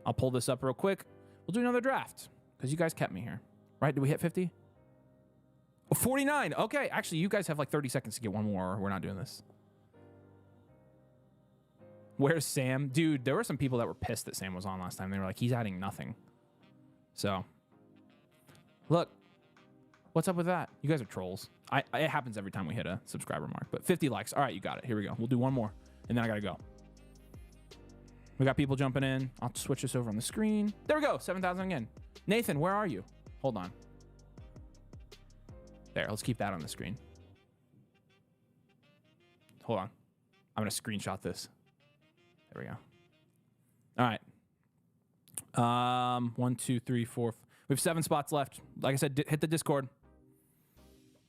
I'll pull this up real quick. We'll do another draft because you guys kept me here. Right? Did we hit 50? Oh, 49. Okay. Actually, you guys have like 30 seconds to get one more or we're not doing this. Where's Sam? Dude, there were some people that were pissed that Sam was on last time. They were like, he's adding nothing. So, look. What's up with that? You guys are trolls. It happens every time we hit a subscriber mark. But 50 likes. All right, you got it. Here we go. We'll do one more. And then I got to go. We got people jumping in. I'll switch this over on the screen. There we go. 7,000 again. Nathan, where are you? Hold on. There, let's keep that on the screen. Hold on. I'm going to screenshot this. There we go. All right. 1, 2, 3, 4. We have 7 spots left. Like I said, hit the Discord.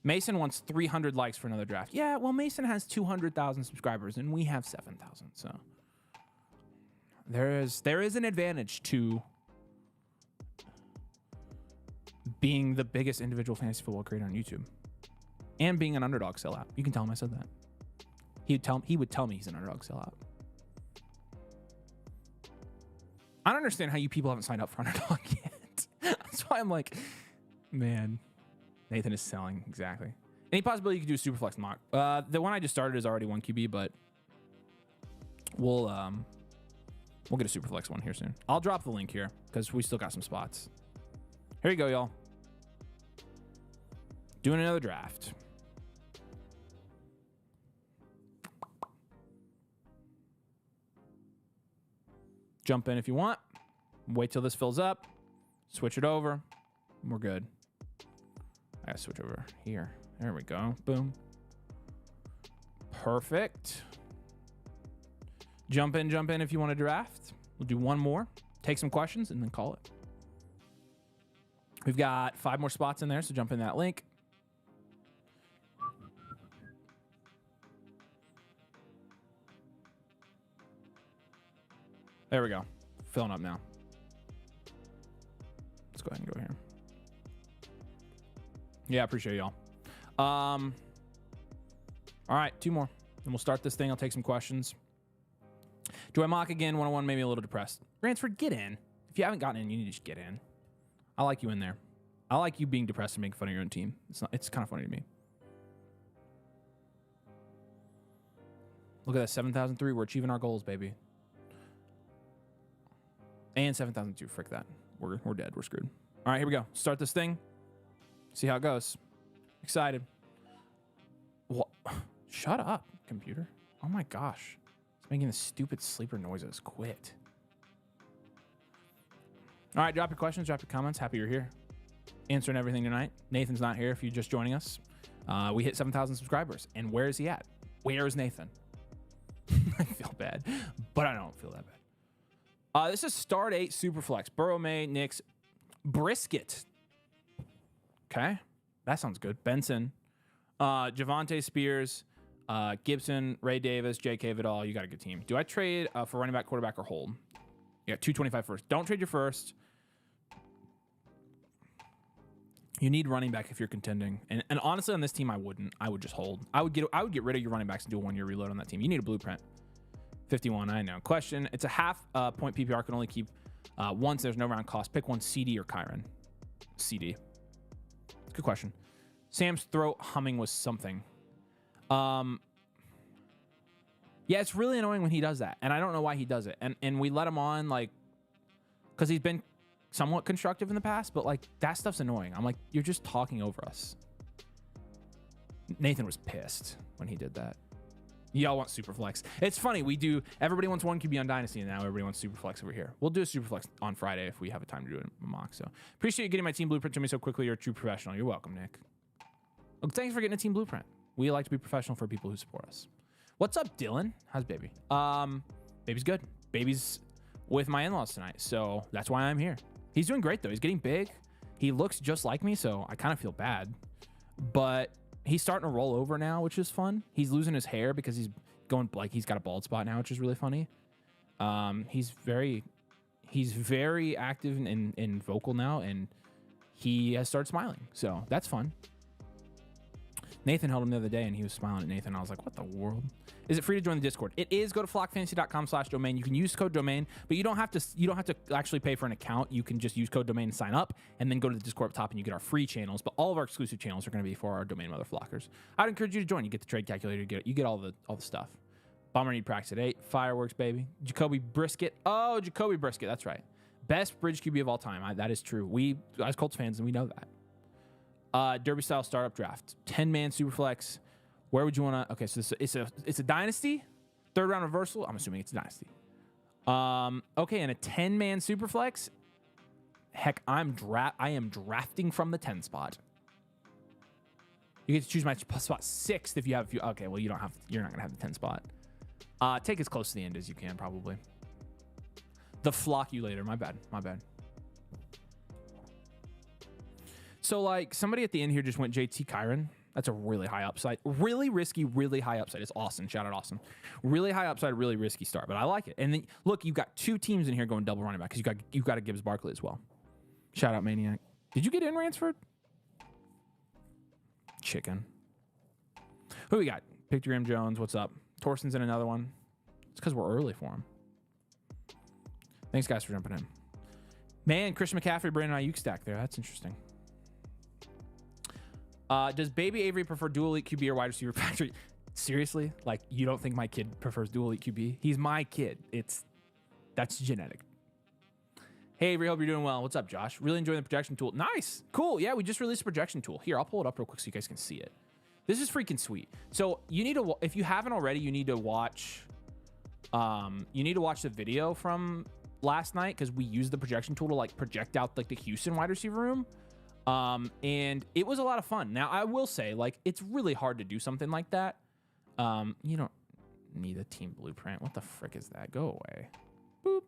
Mason wants 300 likes for another draft. Yeah, well, Mason has 200,000 subscribers, and we have 7,000. So there is an advantage to being the biggest individual fantasy football creator on YouTube and being an underdog sellout. You can tell him I said that. He would tell me he's an underdog sellout. I don't understand how you people haven't signed up for underdog yet. That's why I'm like, man, Nathan is selling. Exactly. Any possibility you could do a Superflex mock? The one I just started is already 1 QB, but we'll get a Superflex one here soon. I'll drop the link here because we still got some spots. Here you go, y'all. Doing another draft. Jump in if you want. Wait till this fills up. Switch it over. We're good. I gotta switch over here. There we go. Boom. Perfect. Jump in if you want to draft. We'll do one more. Take some questions and then call it. We've got 5 more spots in there, so jump in that link. There we go. Filling up now. Let's go ahead and go here. Yeah, I appreciate y'all. All right, 2 more. And we'll start this thing. I'll take some questions. Do I mock again? 101, maybe a little depressed. Ransford, get in. If you haven't gotten in, you need to just get in. I like you in there. I like you being depressed and making fun of your own team. It's kind of funny to me. Look at that, 7,003. We're achieving our goals, baby. And 7,002. Frick that. We're dead. We're screwed. All right, here we go. Start this thing. See how it goes. Excited. What? Shut up, computer. Oh my gosh. It's making the stupid sleeper noises. Quit. All right, drop your questions, drop your comments. Happy you're here. Answering everything tonight. Nathan's not here if you're just joining us. We hit 7,000 subscribers. And where is he at? Where is Nathan? I feel bad, but I don't feel that bad. This is Start 8 Superflex. Burrow, May, Knicks, Brisket. Okay, that sounds good. Benson, Javonte Spears, Gibson, Ray Davis, J.K. Vidal. You got a good team. Do I trade for running back, quarterback, or hold? You got 225 first. Don't trade your first. You need running back if you're contending. And honestly, on this team, I wouldn't. I would just hold. I would get rid of your running backs and do a 1-year reload on that team. You need a blueprint. 51, I know. Question, it's a half point PPR. Can only keep once. There's no round cost. Pick one, CD or Kyron. CD. Good question. Sam's throat humming was something. Yeah, it's really annoying when he does that. And I don't know why he does it. And we let him on, like, because he's been somewhat constructive in the past, but like that stuff's annoying. I'm like, you're just talking over us. Nathan was pissed when he did that. Y'all want Superflex. It's funny, everybody wants 1 QB on Dynasty, and now everybody wants Superflex over here. We'll do a Superflex on Friday if we have a time to do a mock. So appreciate you getting my team blueprint to me so quickly. You're a true professional. You're welcome, Nick. Well, thanks for getting a team blueprint. We like to be professional for people who support us. What's up, Dylan? How's baby? Baby's good. Baby's with my in-laws tonight, so that's why I'm here. He's doing great though. He's getting big. He looks just like me, so I kind of feel bad. But he's starting to roll over now, which is fun. He's losing his hair because he's got a bald spot now, which is really funny. He's very active and vocal now, and he has started smiling. So that's fun. Nathan held him the other day, and he was smiling at Nathan. I was like, what the world? Is it free to join the Discord? It is. Go to flockfantasy.com/domain. You can use code domain, but you don't have to actually pay for an account. You can just use code domain and sign up, and then go to the Discord up top, and you get our free channels. But all of our exclusive channels are going to be for our domain mother flockers. I'd encourage you to join. You get the trade calculator. You get all the stuff. Bomber need practice at 8. Fireworks, baby. Jacoby Brisket. Oh, Jacoby Brisket. That's right. Best bridge QB of all time. That is true. We, as Colts fans, and we know that. Derby style startup draft, 10-man superflex. Where would you want to? Okay, so it's a dynasty, 3rd round reversal. I'm assuming it's a dynasty. Okay, and a 10-man superflex. Heck, I am drafting from the 10 spot. You get to choose my spot 6th if you have. Okay, well you don't have. You're not gonna have the 10 spot. Take as close to the end as you can, probably. The flock you later. My bad. So, like, somebody at the end here just went JT Kyron. That's a really high upside. Really risky, really high upside. It's Austin. Shout out Austin. Really high upside, really risky start, but I like it. And then, look, you've got 2 teams in here going double running back because you've got a Gibbs Barkley as well. Shout out Maniac. Did you get in Ransford? Chicken. Who we got? Pictogram Jones. What's up? Torson's in another one. It's because we're early for him. Thanks, guys, for jumping in. Man, Christian McCaffrey, Brandon Ayuk stack there. That's interesting. Does Baby Avery prefer dual elite QB or wide receiver factory? Seriously? Like, you don't think my kid prefers dual elite QB? He's my kid. That's genetic. Hey, Avery, hope you're doing well. What's up, Josh? Really enjoying the projection tool. Nice. Cool. Yeah, we just released a projection tool. Here, I'll pull it up real quick so you guys can see it. This is freaking sweet. So you need to, if you haven't already, you need to watch the video from last night because we used the projection tool to like project out like the Houston wide receiver room. And it was a lot of fun. Now, I will say, like, it's really hard to do something like that. You don't need a team blueprint. What the frick is that? Go away. Boop.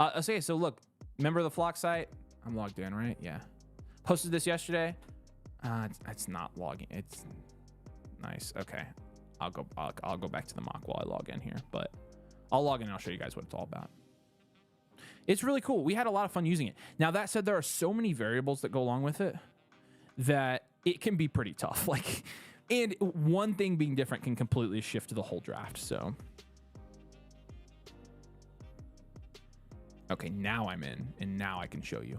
Okay, so look, remember the flock site? I'm logged in, right? Yeah. Posted this yesterday. It's not logging. It's nice. Okay. I'll go back to the mock while I log in here, but I'll log in and I'll show you guys what it's all about. It's really cool. We had a lot of fun using it. Now, that said, there are so many variables that go along with it that it can be pretty tough. Like, and one thing being different can completely shift the whole draft. So, okay, now I'm in, and now I can show you.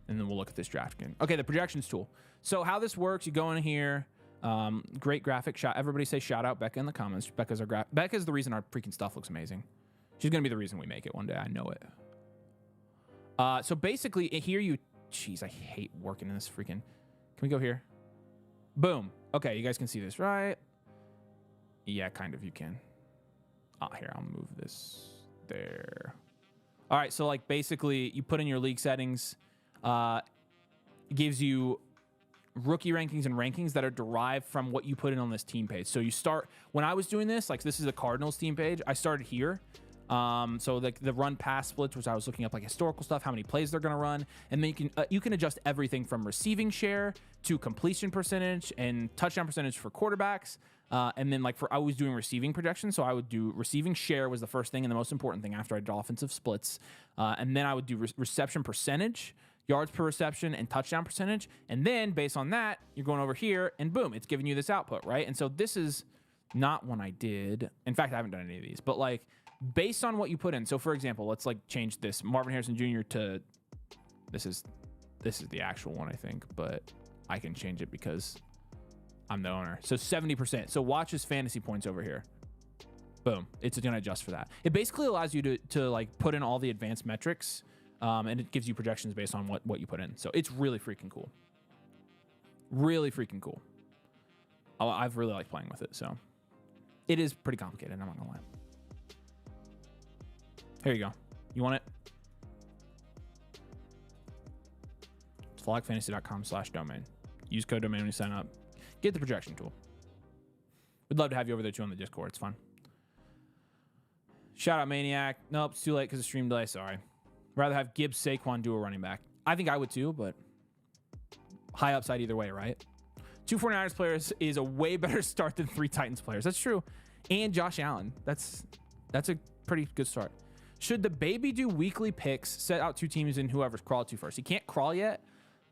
And then we'll look at this draft again. Okay, the projections tool. So how this works, you go in here. Great graphic shot. Everybody say shout out Becca in the comments. Becca's the reason our freaking stuff looks amazing. She's gonna be the reason we make it one day. I know it. So basically, here you. Jeez, I hate working in this freaking. Can we go here? Boom. Okay, you guys can see this, right? Yeah, kind of. You can. Here, I'll move this there. All right, so like basically, you put in your league settings. It gives you rookie rankings and rankings that are derived from what you put in on this team page. So you start, when I was doing this, like this is the Cardinals team page, I started here. So like the run pass splits, which I was looking up like historical stuff, how many plays they're going to run. And then you can adjust everything from receiving share to completion percentage and touchdown percentage for quarterbacks. And then like I was doing receiving projections. So I would do receiving share was the first thing and the most important thing after I did offensive splits. And then I would do reception percentage, yards per reception, and touchdown percentage. And then based on that, you're going over here and boom, it's giving you this output, right? And so this is not one I did. In fact, I haven't done any of these, but like based on what you put in. So for example, let's like change this Marvin Harrison Jr. to, this is the actual one, I think, but I can change it because I'm the owner. So 70%. So watch his fantasy points over here. Boom. It's going to adjust for that. It basically allows you to like put in all the advanced metrics. And it gives you projections based on what you put in. So it's really freaking cool. Really freaking cool. I've really liked playing with it. So it is pretty complicated. I'm not going to lie. Here you go. You want it? It's vlogfantasy.com/domain. Use code domain when you sign up. Get the projection tool. We'd love to have you over there too on the Discord. It's fun. Shout out Maniac. Nope, it's too late because of stream delay. Sorry. Rather have Gibbs Saquon do a running back. I think I would too, but high upside either way, right? 2 49ers players is a way better start than 3 Titans players. That's true. And Josh Allen. That's a pretty good start. Should the baby do weekly picks, set out 2 teams and whoever's crawled to first? He can't crawl yet,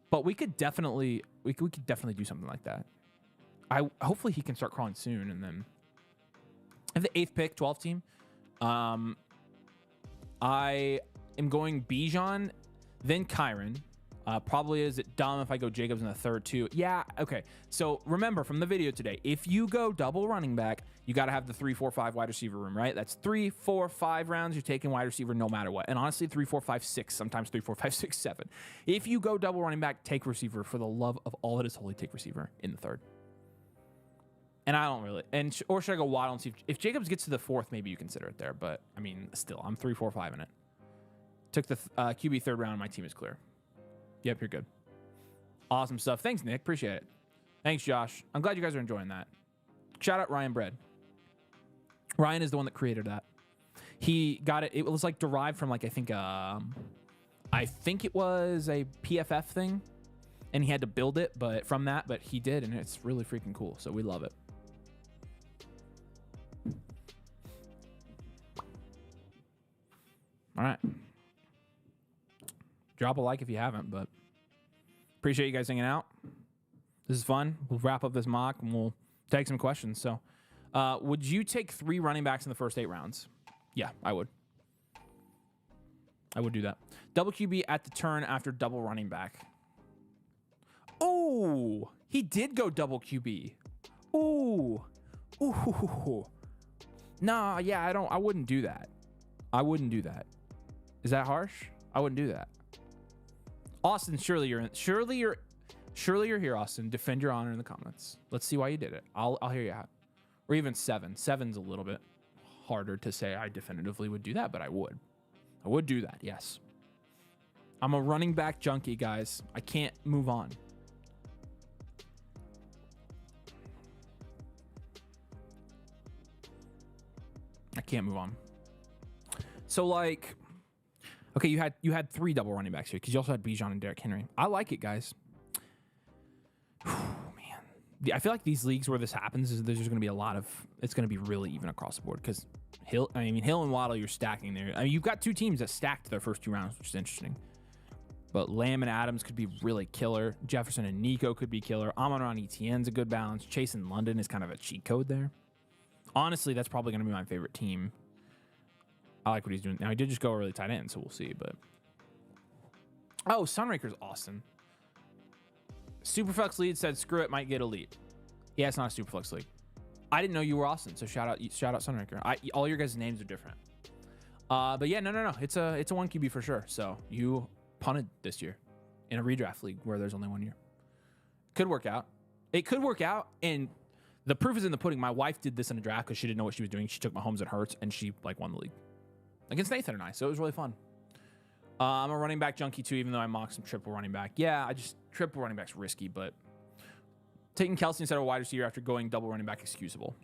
but we could definitely do something like that. Hopefully he can start crawling soon, and then I have the 8th pick, 12th team. I am going Bijan, then Kyron. Probably is it dumb if I go Jacobs in the 3rd too? Yeah, okay. So remember from the video today, if you go double running back, you got to have the 3, 4, 5 wide receiver room, right? That's 3, 4, 5 rounds. You're taking wide receiver no matter what. And honestly, 3, 4, 5, 6, sometimes 3, 4, 5, 6, 7. If you go double running back, take receiver. For the love of all that is holy, take receiver in the 3rd. And I don't really, or should I go Waddle and see if Jacobs gets to the 4th, maybe you consider it there. But I mean, still, I'm 3, 4, 5 in it. Took the QB 3rd round. My team is clear. Yep, you're good. Awesome stuff. Thanks, Nick. Appreciate it. Thanks, Josh. I'm glad you guys are enjoying that. Shout out Ryan Bread. Ryan is the one that created that. He got it. It was like derived from like, I think it was a PFF thing, and he had to build it, but he did, and it's really freaking cool. So we love it. All right. Drop a like if you haven't, but appreciate you guys hanging out. This is fun. We'll wrap up this mock and we'll take some questions. So, would you take 3 running backs in the first 8 rounds? Yeah, I would. I would do that. Double QB at the turn after double running back. Oh, he did go double QB. Ooh. Nah, yeah, I wouldn't do that. I wouldn't do that. Is that harsh? I wouldn't do that. Austin, surely you're here, Austin. Defend your honor in the comments. Let's see why you did it. I'll hear you out. Or even 7. 7's a little bit harder to say I definitively would do that, but I would. I would do that, yes. I'm a running back junkie, guys. I can't move on. I can't move on. So like, okay, you had 3 double running backs here because you also had Bijan and Derrick Henry. I like it, guys. Man, I feel like these leagues where this happens is there's going to be it's going to be really even across the board because Hill and Waddle, you're stacking there. I mean, you've got 2 teams that stacked their first 2 rounds, which is interesting. But Lamb and Adams could be really killer. Jefferson and Nico could be killer. Amon-Ra Etienne's a good balance. Chase in London is kind of a cheat code there. Honestly, that's probably going to be my favorite team. I like what he's doing. Now, he did just go early tight end, so we'll see. But oh, Sunraker's awesome. Superflex lead said, screw it, might get elite. Yeah, it's not a Superflex league. I didn't know you were Austin, so shout out Sunraker. All your guys' names are different. But yeah, no. It's a 1 QB for sure. So you punted this year in a redraft league where there's only 1 year. Could work out. It could work out, and the proof is in the pudding. My wife did this in a draft because she didn't know what she was doing. She took Mahomes and Hurts, and she won the league against Nathan and I. So it was really fun. I'm a running back junkie too, even though I mock some triple running back. Yeah, triple running back's risky, but taking Kelsey instead of a wide receiver after going double running back excusable.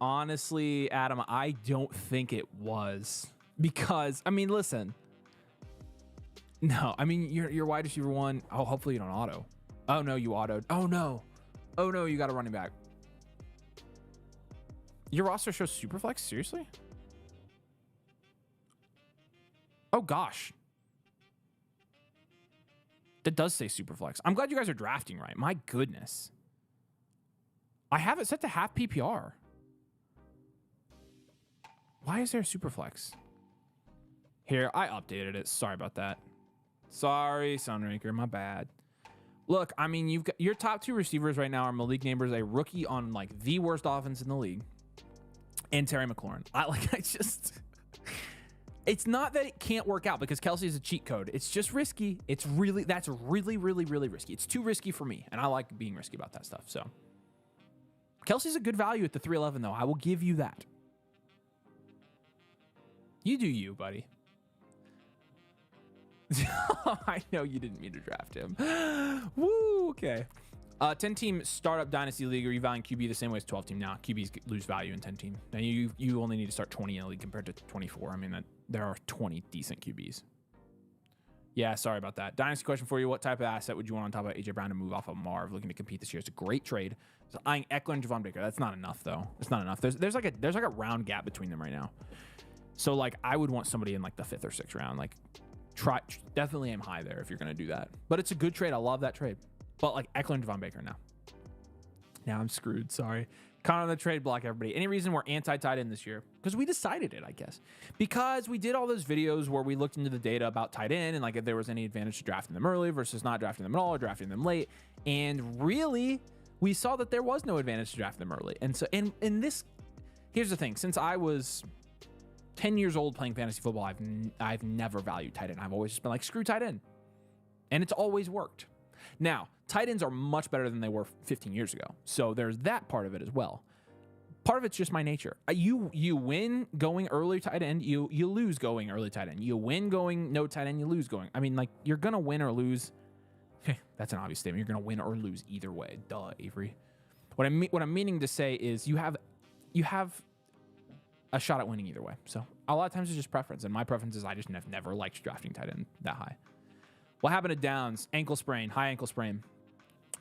Honestly, Adam, I don't think it was because listen. No, you're wide receiver 1. Oh, hopefully you don't auto. Oh no, you autoed. Oh no, you got a running back. Your roster shows Superflex? Seriously? Oh gosh. That does say Superflex. I'm glad you guys are drafting right. My goodness. I have it set to half PPR. Why is there a Superflex? Here, I updated it. Sorry about that. Sorry, Sunranker. My bad. Look, you've got your top 2 receivers right now are Malik Neighbors, a rookie on the worst offense in the league, and Terry McLaurin. It's not that it can't work out because Kelsey is a cheat code. It's just risky. That's really, really, really risky. It's too risky for me, and I like being risky about that stuff. So Kelsey's a good value at the 311, though. I will give you that. You do you, buddy. I know you didn't mean to draft him. Woo, okay. 10-team startup dynasty league. Are you valuing QB the same way as 12-team now? QBs lose value in 10-team. Now you only need to start 20 in a league compared to 24. There are 20 decent QBs. Yeah, sorry about that. Dynasty question for you. What type of asset would you want on top of AJ Brown to move off of Marv looking to compete this year? It's a great trade. So eyeing Eckler and Javon Baker. That's not enough, though. It's not enough. There's like a round gap between them right now. So I would want somebody in the 5th or 6th round. Definitely aim high there if you're going to do that. But it's a good trade. I love that trade. But Eckler and Javon Baker now. Now I'm screwed. Sorry. Connor on the trade block, everybody. Any reason we're anti-tight end this year? Because we decided it, I guess. Because we did all those videos where we looked into the data about tight end and if there was any advantage to drafting them early versus not drafting them at all or drafting them late. And really, we saw that there was no advantage to drafting them early. And so, here's the thing. Since I was 10 years old playing fantasy football, I've never valued tight end. I've always just been screw tight end. And it's always worked. Now, tight ends are much better than they were 15 years ago. So there's that part of it as well. Part of it's just my nature. You win going early tight end. You lose going early tight end. You win going no tight end. You lose going. You're going to win or lose. That's an obvious statement. You're going to win or lose either way. Duh, Avery. What I'm meaning to say is you have a shot at winning either way. So a lot of times it's just preference. And my preference is I just have never liked drafting tight end that high. What happened to Downs? Ankle sprain, high ankle sprain.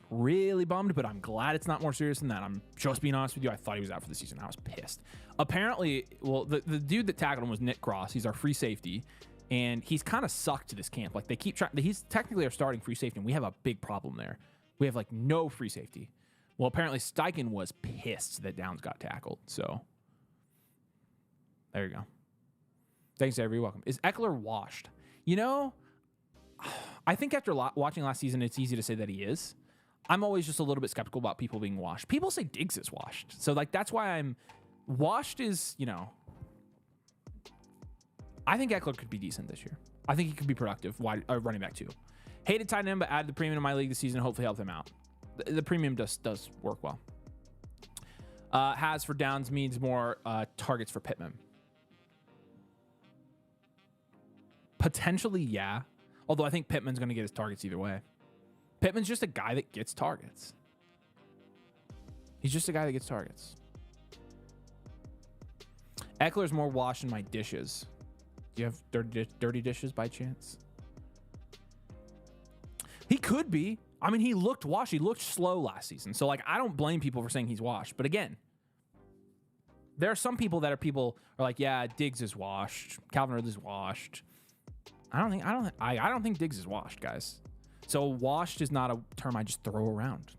Really bummed, but I'm glad it's not more serious than that. I'm just being honest with you. I thought he was out for the season. I was pissed. Apparently, the dude that tackled him was Nick Cross. He's our free safety, and he's kind of sucked this camp. They keep trying. He's technically our starting free safety, and we have a big problem there. We have no free safety. Well, apparently Steichen was pissed that Downs got tackled. So there you go. Thanks, Avery. You're welcome. Is Eckler washed? I think after watching last season, it's easy to say that he is. I'm always just a little bit skeptical about people being washed. People say Diggs is washed. So that's why I'm washed is, I think Eckler could be decent this year. I think he could be productive. Running back too. Hated tight end, but added the premium to my league this season. Hopefully help him out. The premium does work well. Has for Downs means more targets for Pittman. Potentially, yeah. Although I think Pittman's going to get his targets either way. Pittman's just a guy that gets targets. He's just a guy that gets targets. Eckler's more washed in my dishes. Do you have dirty dishes by chance? He could be. He looked washed. He looked slow last season. So, I don't blame people for saying he's washed. But again, there are some people that are yeah, Diggs is washed. Calvin Ridley's washed. I don't think Diggs is washed, guys. So washed is not a term I just throw around.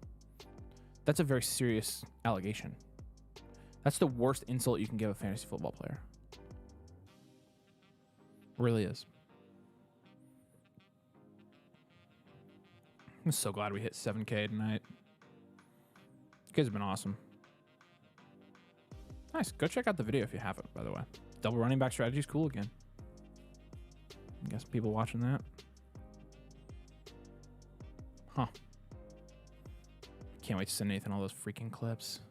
That's a very serious allegation. That's the worst insult you can give a fantasy football player. Really is. I'm so glad we hit 7K tonight. You guys have been awesome. Nice. Go check out the video if you haven't, by the way. Double running back strategy is cool again. I guess people watching that. Huh. Can't wait to send Nathan all those freaking clips.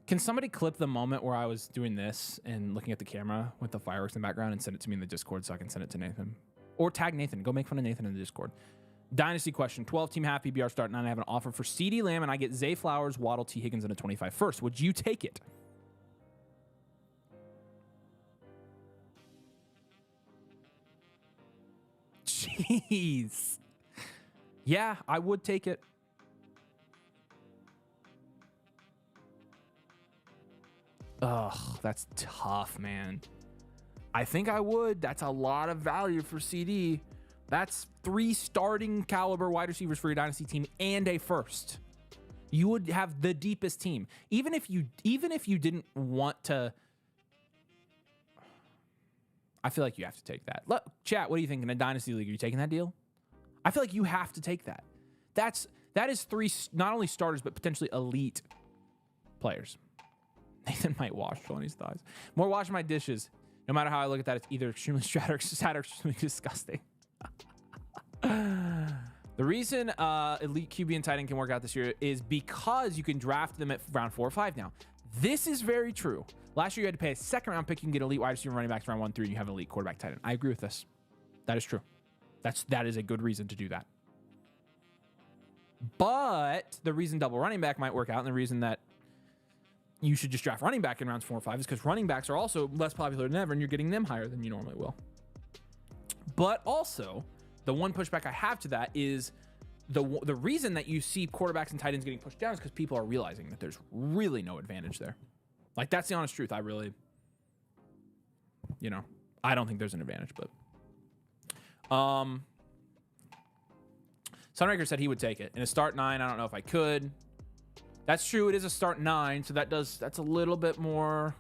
Can somebody clip the moment where I was doing this and looking at the camera with the fireworks in the background and send it to me in the Discord so I can send it to Nathan? Or tag Nathan. Go make fun of Nathan in the Discord. Dynasty question. 12-team half PBR start 9. I have an offer for CD Lamb, and I get Zay Flowers, Waddle, T. Higgins, and a 25 first. Would you take it? Jeez. Yeah, I would take it. Ugh, that's tough, man. I think I would. That's a lot of value for CD. That's 3 starting caliber wide receivers for your dynasty team and a first. You would have the deepest team. Even if you didn't want to, I feel like you have to take that. Look, chat, what do you think in a dynasty league? Are you taking that deal? I feel like you have to take that. That is 3 not only starters but potentially elite players. Nathan might wash Tony's thighs. More washing my dishes. No matter how I look at that, it's either extremely sad or extremely disgusting. The reason elite QB and tight end can work out this year is because you can draft them at round 4 or 5 now. This is very true. Last year you had to pay a second round pick. You can get elite wide receiver running backs round 1 through, and you have elite quarterback tight end. I agree with this. That is true. That is a good reason to do that. But the reason double running back might work out, and the reason that you should just draft running back in rounds 4 or 5 is because running backs are also less popular than ever, and you're getting them higher than you normally will. But also, the one pushback I have to that is the reason that you see quarterbacks and tight ends getting pushed down is because people are realizing that there's really no advantage there. Like, that's the honest truth. I really, I don't think there's an advantage, but Sunraker said he would take it. In a start 9, I don't know if I could. That's true. It is a start 9, so that's a little bit more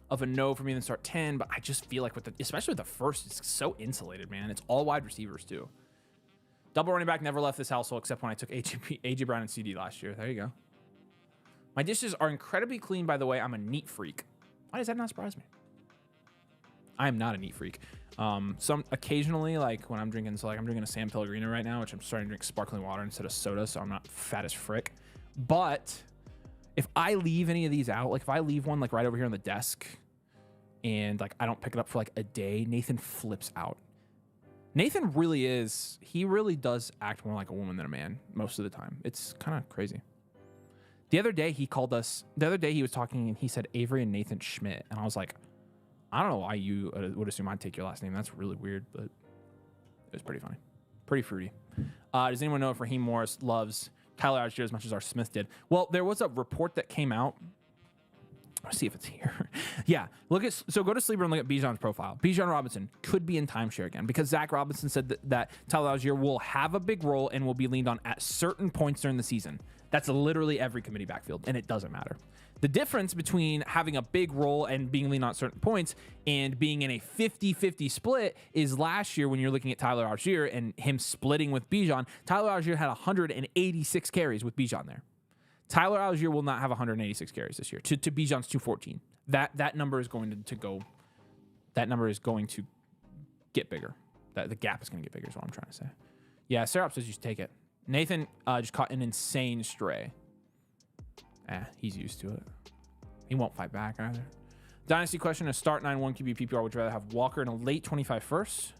of a no for me than start 10, but I just feel like especially with the first, it's so insulated, man. It's all wide receivers too. Double running back never left this household except when I took AJ Brown and CD last year. There you go. My dishes are incredibly clean, by the way. I'm a neat freak. Why does that not surprise me? I am not a neat freak. Occasionally, like when I'm drinking, I'm drinking a San Pellegrino right now, which I'm starting to drink sparkling water instead of soda, so I'm not fat as frick. But if I leave any of these out, like if I leave one like right over here on the desk and like I don't pick it up for like a day, Nathan flips out. Nathan he really does act more like a woman than a man most of the time. It's kind of crazy. The other day he was talking and he said Avery and Nathan Schmidt. And I was like, I don't know why you would assume I'd take your last name. That's really weird, but it was pretty funny. Pretty fruity. Does anyone know if Raheem Morris loves Tyler Algier as much as R. Smith did? Well, there was a report that came out. Let's see if it's here. Yeah, go to Sleeper and look at Bijan's profile. Bijan Robinson could be in timeshare again because Zach Robinson said that Tyler Algier will have a big role and will be leaned on at certain points during the season. That's literally every committee backfield, and it doesn't matter. The difference between having a big role and being leaned on at certain points and being in a 50-50 split is last year when you're looking at Tyler Algier and him splitting with Bijan. Tyler Algier had 186 carries with Bijan there. Tyler Algier will not have 186 carries this year to Bijan's 214. That number is going to go. That number is going to get bigger. The gap is going to get bigger is what I'm trying to say. Yeah, Serap says you should take it. Nathan just caught an insane stray. He's used to it. He won't fight back either. Dynasty question: a start 9-1 QB PPR. Would you rather have Walker in a late 25 first,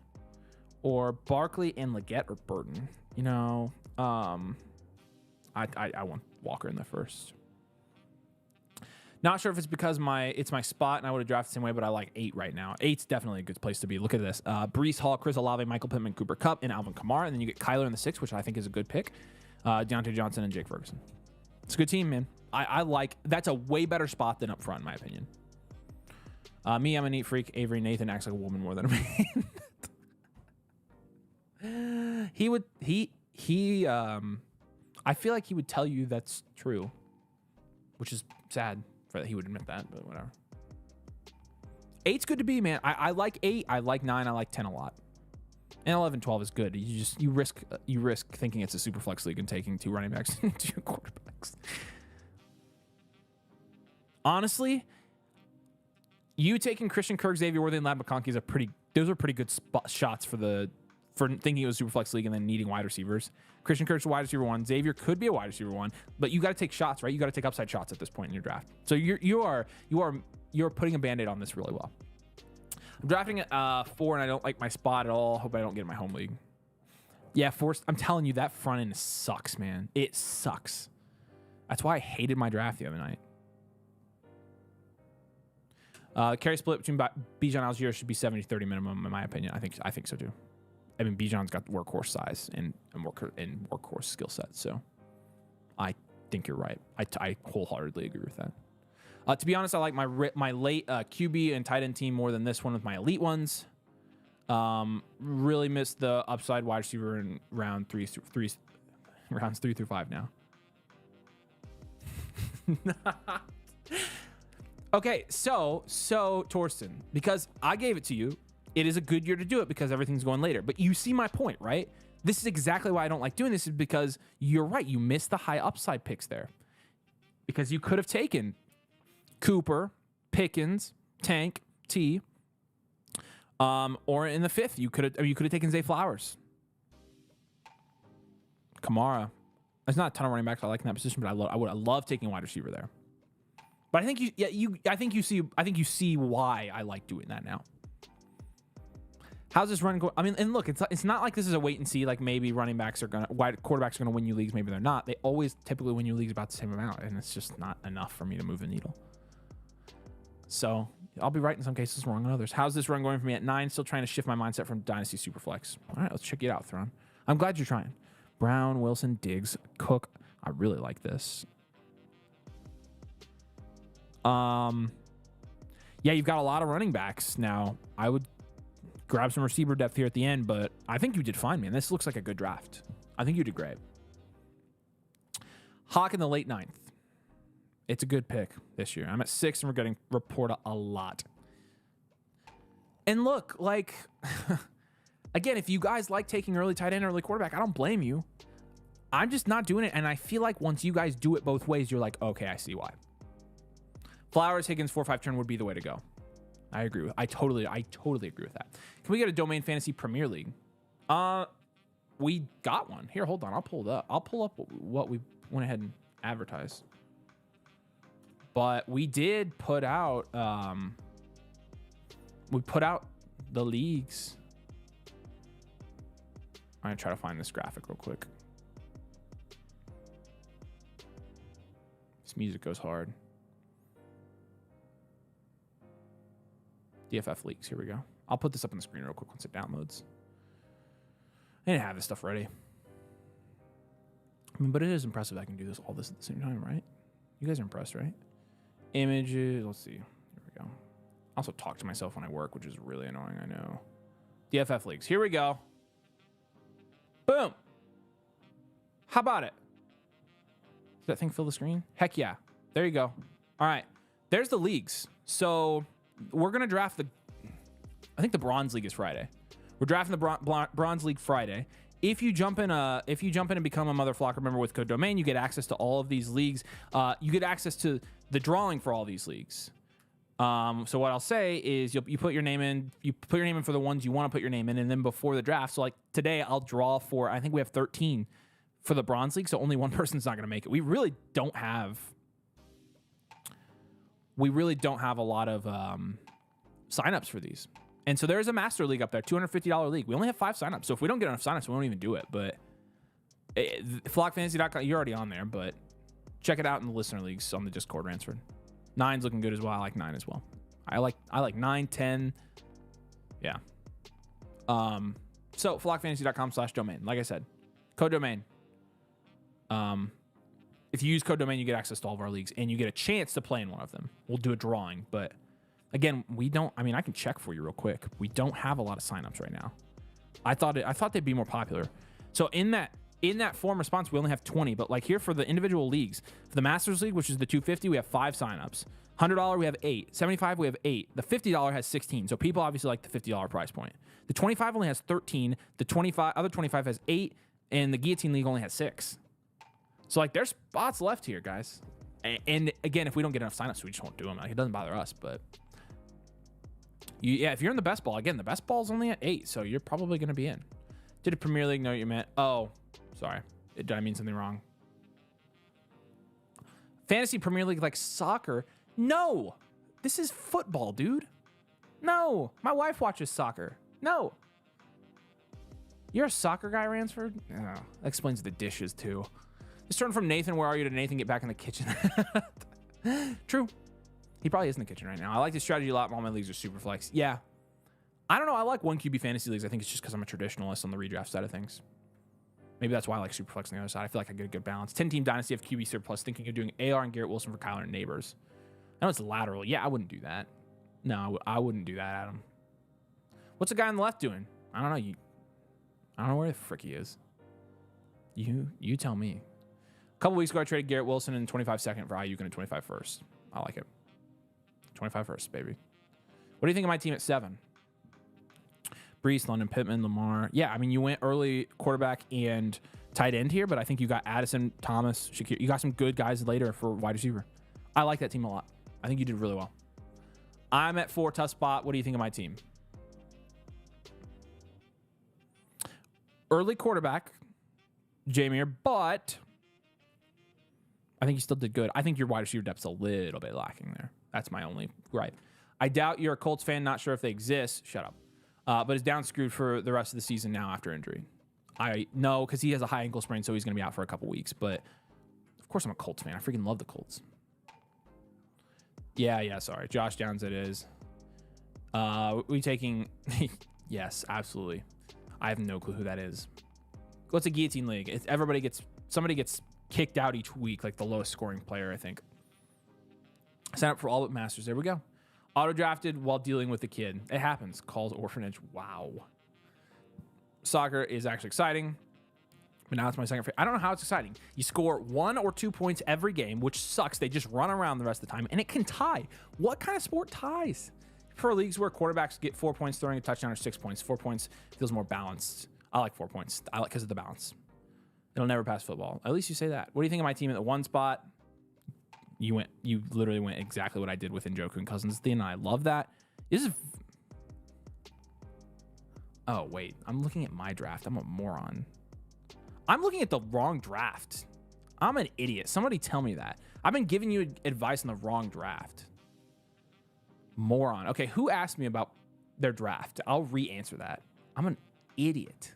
or Barkley and Leggett or Burton? I want Walker in the first. Not sure if it's because it's my spot and I would have drafted the same way, but I like 8 right now. 8's definitely a good place to be. Look at this: Breece Hall, Chris Olave, Michael Pittman, Cooper Kupp, and Alvin Kamara, and then you get Kyler in the 6th, which I think is a good pick. Deontay Johnson and Jake Ferguson. It's a good team, man. I like that's a way better spot than up front, in my opinion. I'm a neat freak. Avery Nathan acts like a woman more than a man. I feel like he would tell you that's true, which is sad that he would admit that, but whatever. 8's good to be, man. I like 8. I like 9. I like 10 a lot. And 11-12 is good. You risk thinking it's a super flex league and taking 2 running backs and 2 quarterbacks. Honestly, you taking Christian Kirk, Xavier Worthy, and Lad McConkey is those are pretty good shots for thinking it was super flex league and then needing wide receivers. Christian Kirk's a wide receiver 1. Xavier could be a wide receiver 1, but you got to take shots, right? You got to take upside shots at this point in your draft. So you're putting a Band-Aid on this really well. I'm drafting at 4, and I don't like my spot at all. Hope I don't get in my home league. Yeah, 4. I'm telling you, that front end sucks, man. It sucks. That's why I hated my draft the other night. Carry split between Bijan and Algier should be 70-30 minimum, in my opinion. I think so too. I mean, Bijan's got the workhorse size and workhorse skill set, so I think you're right. I wholeheartedly agree with that. To be honest, I like my late QB and tight end team more than this one with my elite ones. Really missed the upside wide receiver in rounds 3 through 5 now. Okay, so Torsten, because I gave it to you, it is a good year to do it because everything's going later. But you see my point, right? This is exactly why I don't like doing this, is because you're right. You missed the high upside picks there. Because you could have taken Cooper, Pickens, Tank, T, or in the 5th, you could have taken Zay Flowers, Kamara. There's not a ton of running backs I like in that position, but I would love taking a wide receiver there. But I think you see why I like doing that now. How's this run go? I mean, and look, it's not like this is a wait and see. Like maybe quarterbacks are gonna win you leagues, maybe they're not. They always typically win you leagues about the same amount, and it's just not enough for me to move the needle. So I'll be right in some cases, wrong in others. How's this run going for me at 9? Still trying to shift my mindset from Dynasty Superflex. All right, let's check it out, Thron. I'm glad you're trying. Brown, Wilson, Diggs, Cook. I really like this. Yeah, you've got a lot of running backs now. I would grab some receiver depth here at the end, but I think you did fine, man. This looks like a good draft. I think you did great. Hawk in the late 9th. It's a good pick this year. I'm at 6, and we're getting Reporta a lot. And look, like, again, if you guys like taking early tight end, early quarterback, I don't blame you. I'm just not doing it, and I feel like once you guys do it both ways, you're like, okay, I see why. Flowers, Higgins, 4-5 turn would be the way to go. I agree with. I totally agree with that. Can we get a Domain Fantasy Premier League? We got one. Here, hold on. I'll pull it up. I'll pull up what we went ahead and advertised. But we did put out. We put out the leagues. I'm gonna try to find this graphic real quick. This music goes hard. DFF leagues. Here we go. I'll put this up on the screen real quick once it downloads. I didn't have this stuff ready. I mean, but it is impressive I can do this all this at the same time, right? You guys are impressed, right? Images. Let's see. Here we go. I also talk to myself when I work, which is really annoying, I know. DFF leagues. Here we go. Boom. How about it? Does that thing fill the screen? Heck yeah. There you go. All right. There's the leagues. So we're going to draft I think the Bronze League is Friday. We're drafting the Bronze League Friday. If you jump in and become a Mother Flocker member with code Domain, you get access to all of these leagues. You get access to the drawing for all these leagues. So what I'll say is you put your name in. You put your name in for the ones you want to put your name in, and then before the draft. So like today, I'll draw for. I think we have 13 for the Bronze League. So only one person's not going to make it. We really don't have a lot of signups for these. And so there's a Master League up there, $250 league. We only have 5 signups. So if we don't get enough signups, we won't even do it. But flockfantasy.com, you're already on there, but check it out in the listener leagues on the Discord, Ransford. 9's looking good as well. I like 9 as well. I like 9, 10. Yeah. So flockfantasy.com/domain. Like I said, code Domain. If you use code Domain, you get access to all of our leagues, and you get a chance to play in one of them. We'll do a drawing, but again, I can check for you real quick. We don't have a lot of signups right now. I thought they'd be more popular. So in that form response, we only have 20, but like here for the individual leagues, for the Masters League, which is the 250, we have 5 signups. $100 we have 8. $75 we have 8. The $50 has 16. So people obviously like the $50 price point. The 25 only has 13. The other 25 has 8, and the Guillotine League only has 6. So like there's spots left here, guys. And again, if we don't get enough signups, we just won't do them. Like, it doesn't bother us, but if you're in the best ball, again, the best ball's only at 8, so you're probably going to be in. Did a Premier League know what you meant? Oh, sorry. Did I mean something wrong? Fantasy Premier League like soccer? No. This is football, dude. No. My wife watches soccer. No. You're a soccer guy, Ransford? Oh, that explains the dishes, too. This turn from Nathan, where are you, to Nathan, get back in the kitchen. True. He probably is in the kitchen right now. I like this strategy a lot. All my leagues are super flex. Yeah. I don't know. I like 1 QB fantasy leagues. I think it's just because I'm a traditionalist on the redraft side of things. Maybe that's why I like super flex on the other side. I feel like I get a good balance. 10-team Dynasty of QB surplus. Thinking of doing AR and Garrett Wilson for Kyler and Neighbors. I know it's lateral. Yeah, I wouldn't do that. No, I wouldn't do that, Adam. What's the guy on the left doing? I don't know. I don't know where the frick he is. You tell me. A couple weeks ago, I traded Garrett Wilson in 25 second for Ayuk and a 25 first. I like it. 25 first, baby. What do you think of my team at 7? Brees, London, Pittman, Lamar. Yeah, I mean, you went early quarterback and tight end here, but I think you got Addison, Thomas, Shakir. You got some good guys later for wide receiver. I like that team a lot. I think you did really well. I'm at 4, tough spot. What do you think of my team? Early quarterback, Jameer, but I think you still did good. I think your wide receiver depth's a little bit lacking there. That's my only gripe. I doubt you're a Colts fan, not sure if they exist. Shut up. But is down screwed for the rest of the season now after injury. I know, because he has a high ankle sprain, so he's going to be out for a couple weeks. But of course I'm a Colts fan. I freaking love the Colts. Yeah, sorry. Josh Downs it is. We taking... Yes, absolutely. I have no clue who that is. What's a Guillotine League? Somebody gets kicked out each week, like the lowest scoring player, I think. Sign up for all but Masters. There we go. Auto drafted while dealing with the kid. It happens. Calls orphanage. Wow. Soccer is actually exciting, but now it's my second favorite. I don't know how it's exciting. You score 1 or 2 points every game, which sucks. They just run around the rest of the time, and it can tie. What kind of sport ties? For leagues where quarterbacks get 4 points throwing a touchdown or 6 points. 4 points feels more balanced. I like 4 points. I like because of the balance. It'll never pass football. At least you say that. What do you think of my team at the 1 spot? You literally went exactly what I did with Njoku and Cousins at the end. I love that. This is... Oh, wait. I'm looking at my draft. I'm a moron. I'm looking at the wrong draft. I'm an idiot. Somebody tell me that. I've been giving you advice on the wrong draft. Moron. Okay, who asked me about their draft? I'll re-answer that. I'm an idiot.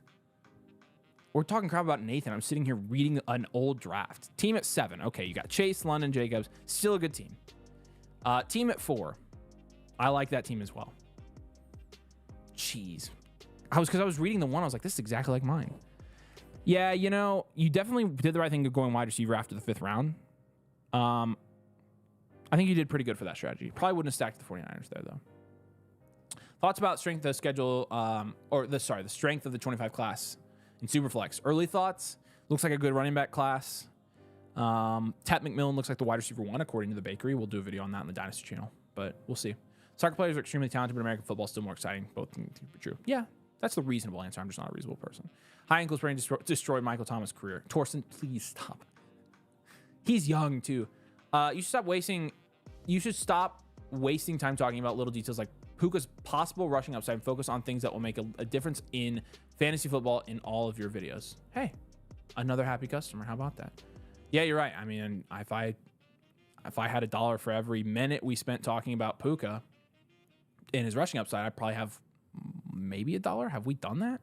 We're talking crap about Nathan. I'm sitting here reading an old draft. Team at 7. Okay, you got Chase, London, Jacobs. Still a good team. Team at 4. I like that team as well. Jeez. Because I was reading the one, I was like, this is exactly like mine. Yeah, you definitely did the right thing of going wide receiver after the 5th round. I think you did pretty good for that strategy. Probably wouldn't have stacked the 49ers there, though. Thoughts about strength of the schedule, the strength of the 25 class in Superflex. Early thoughts. Looks like a good running back class. Tat McMillan looks like the wide receiver 1, according to the bakery. We'll do a video on that on the Dynasty channel, but we'll see. Soccer players are extremely talented, but American football is still more exciting. Both things are true. Yeah, that's the reasonable answer. I'm just not a reasonable person. High ankle sprain destroyed Michael Thomas' career. Torsten, please stop. He's young, too. You should stop wasting time talking about little details like Puka's possible rushing upside and focus on things that will make a difference in fantasy football in all of your videos. Hey, another happy customer. How about that? Yeah, you're right. I mean, if I had $1 for every minute we spent talking about Puka and his rushing upside, I'd probably have maybe $1. Have we done that?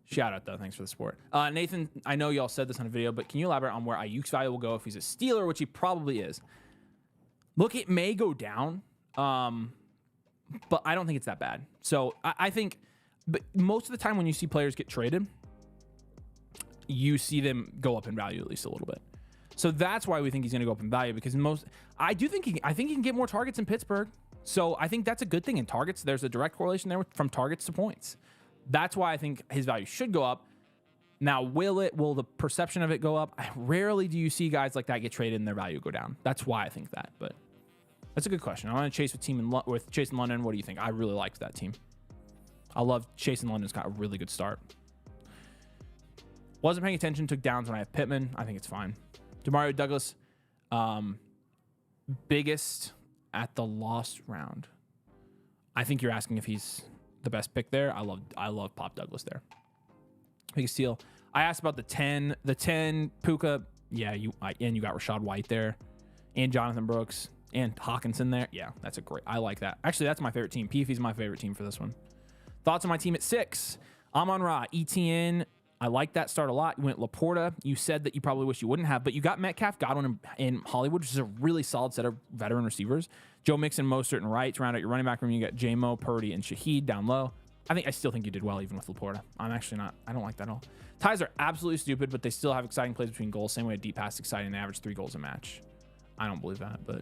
Shout out, though. Thanks for the support. Nathan, I know y'all said this on a video, but can you elaborate on where Ayuk's value will go if he's a Steeler, which he probably is? Look, it may go down, but I don't think it's that bad. So I think, but most of the time when you see players get traded, you see them go up in value at least a little bit. So that's why we think he's going to go up in value, because I think he can get more targets in Pittsburgh. So I think that's a good thing in targets. There's a direct correlation there from targets to points. That's why I think his value should go up. Now, will the perception of it go up? Rarely do you see guys like that get traded and their value go down. That's why I think that. But That's a good question. I want to chase with with Chase in London. What do you think? I really liked that team. I love Chase in London's got a really good start. Wasn't paying attention. Took downs when I have Pittman. I think it's fine. Demario Douglas, biggest at the lost round. I think you're asking if he's the best pick there. I love Pop Douglas there. Biggest steal. I asked about the 10 Puka. Yeah, you got Rashad White there, and Jonathan Brooks and Hawkinson there. Yeah, that's a great. I like that. Actually, that's my favorite team. PF's my favorite team for this one. Thoughts on my team at 6? Amon-Ra, ETN. I like that start a lot. You went Laporta. You said that you probably wish you wouldn't have, but you got Metcalf, Godwin, and Hollywood, which is a really solid set of veteran receivers. Joe Mixon, Mostert, and Wright. Round out your running back room, you got J-Mo, Purdy, and Shaheed down low. I still think you did well even with Laporta. I don't like that at all. Ties are absolutely stupid, but they still have exciting plays between goals. Same way a deep pass exciting. They average 3 goals a match. I don't believe that, but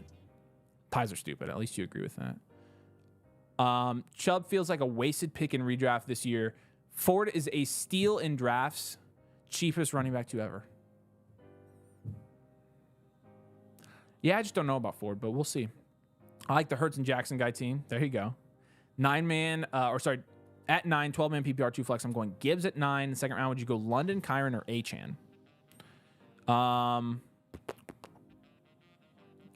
ties are stupid. At least you agree with that. Chubb feels like a wasted pick in redraft this year. Ford is a steal in drafts. Cheapest running back to ever. Yeah, I just don't know about Ford, but we'll see. I like the Hurts and Jackson guy team. There you go. At 9, 12-man PPR 2 flex. I'm going Gibbs at 9. The second round, would you go London, Kyron, or Achane?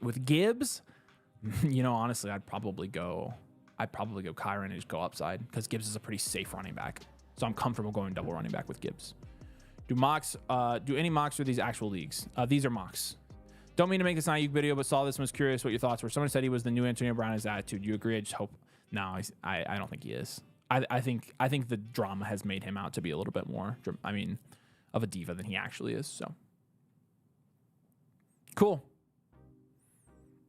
With Gibbs, honestly, I'd probably go Kyron and just go upside because Gibbs is a pretty safe running back. So I'm comfortable going double running back with Gibbs. Do any mocks for these actual leagues? These are mocks. Don't mean to make this an IU video, but saw this and was curious what your thoughts were. Someone said he was the new Antonio Brown in his attitude. You agree? I just hope. No, I don't think he is. I think the drama has made him out to be a little bit more, of a diva than he actually is. So cool.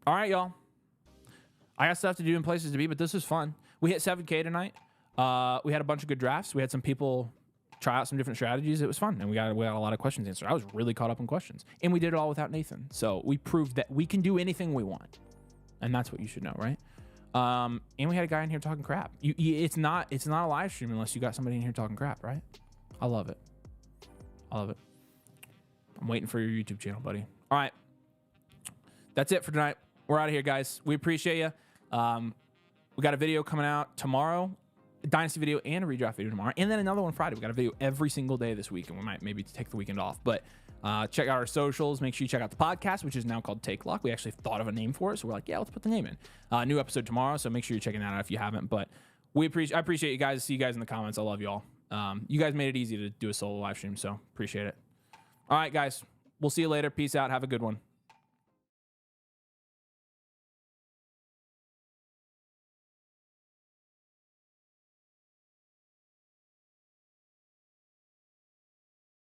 All right, y'all. I got stuff to do and places to be, but this was fun. We hit 7K tonight. We had a bunch of good drafts. We had some people try out some different strategies. It was fun, and we got a lot of questions answered. I was really caught up in questions, and we did it all without Nathan. So we proved that we can do anything we want, and that's what you should know, right? And we had a guy in here talking crap. It's not a live stream unless you got somebody in here talking crap, right? I love it. I'm waiting for your YouTube channel, buddy. All right, that's it for tonight. We're out of here, guys. We appreciate you. We got a video coming out tomorrow, a Dynasty video and a redraft video tomorrow, and then another one Friday. We got a video every single day this week, and we might maybe take the weekend off. But check out our socials. Make sure you check out the podcast, which is now called Take Luck. We actually thought of a name for it, so we're like, yeah, let's put the name in. New episode tomorrow, so make sure you're checking that out if you haven't. But I appreciate you guys. See you guys in the comments. I love you all. You guys made it easy to do a solo live stream, so appreciate it. All right, guys. We'll see you later. Peace out. Have a good one.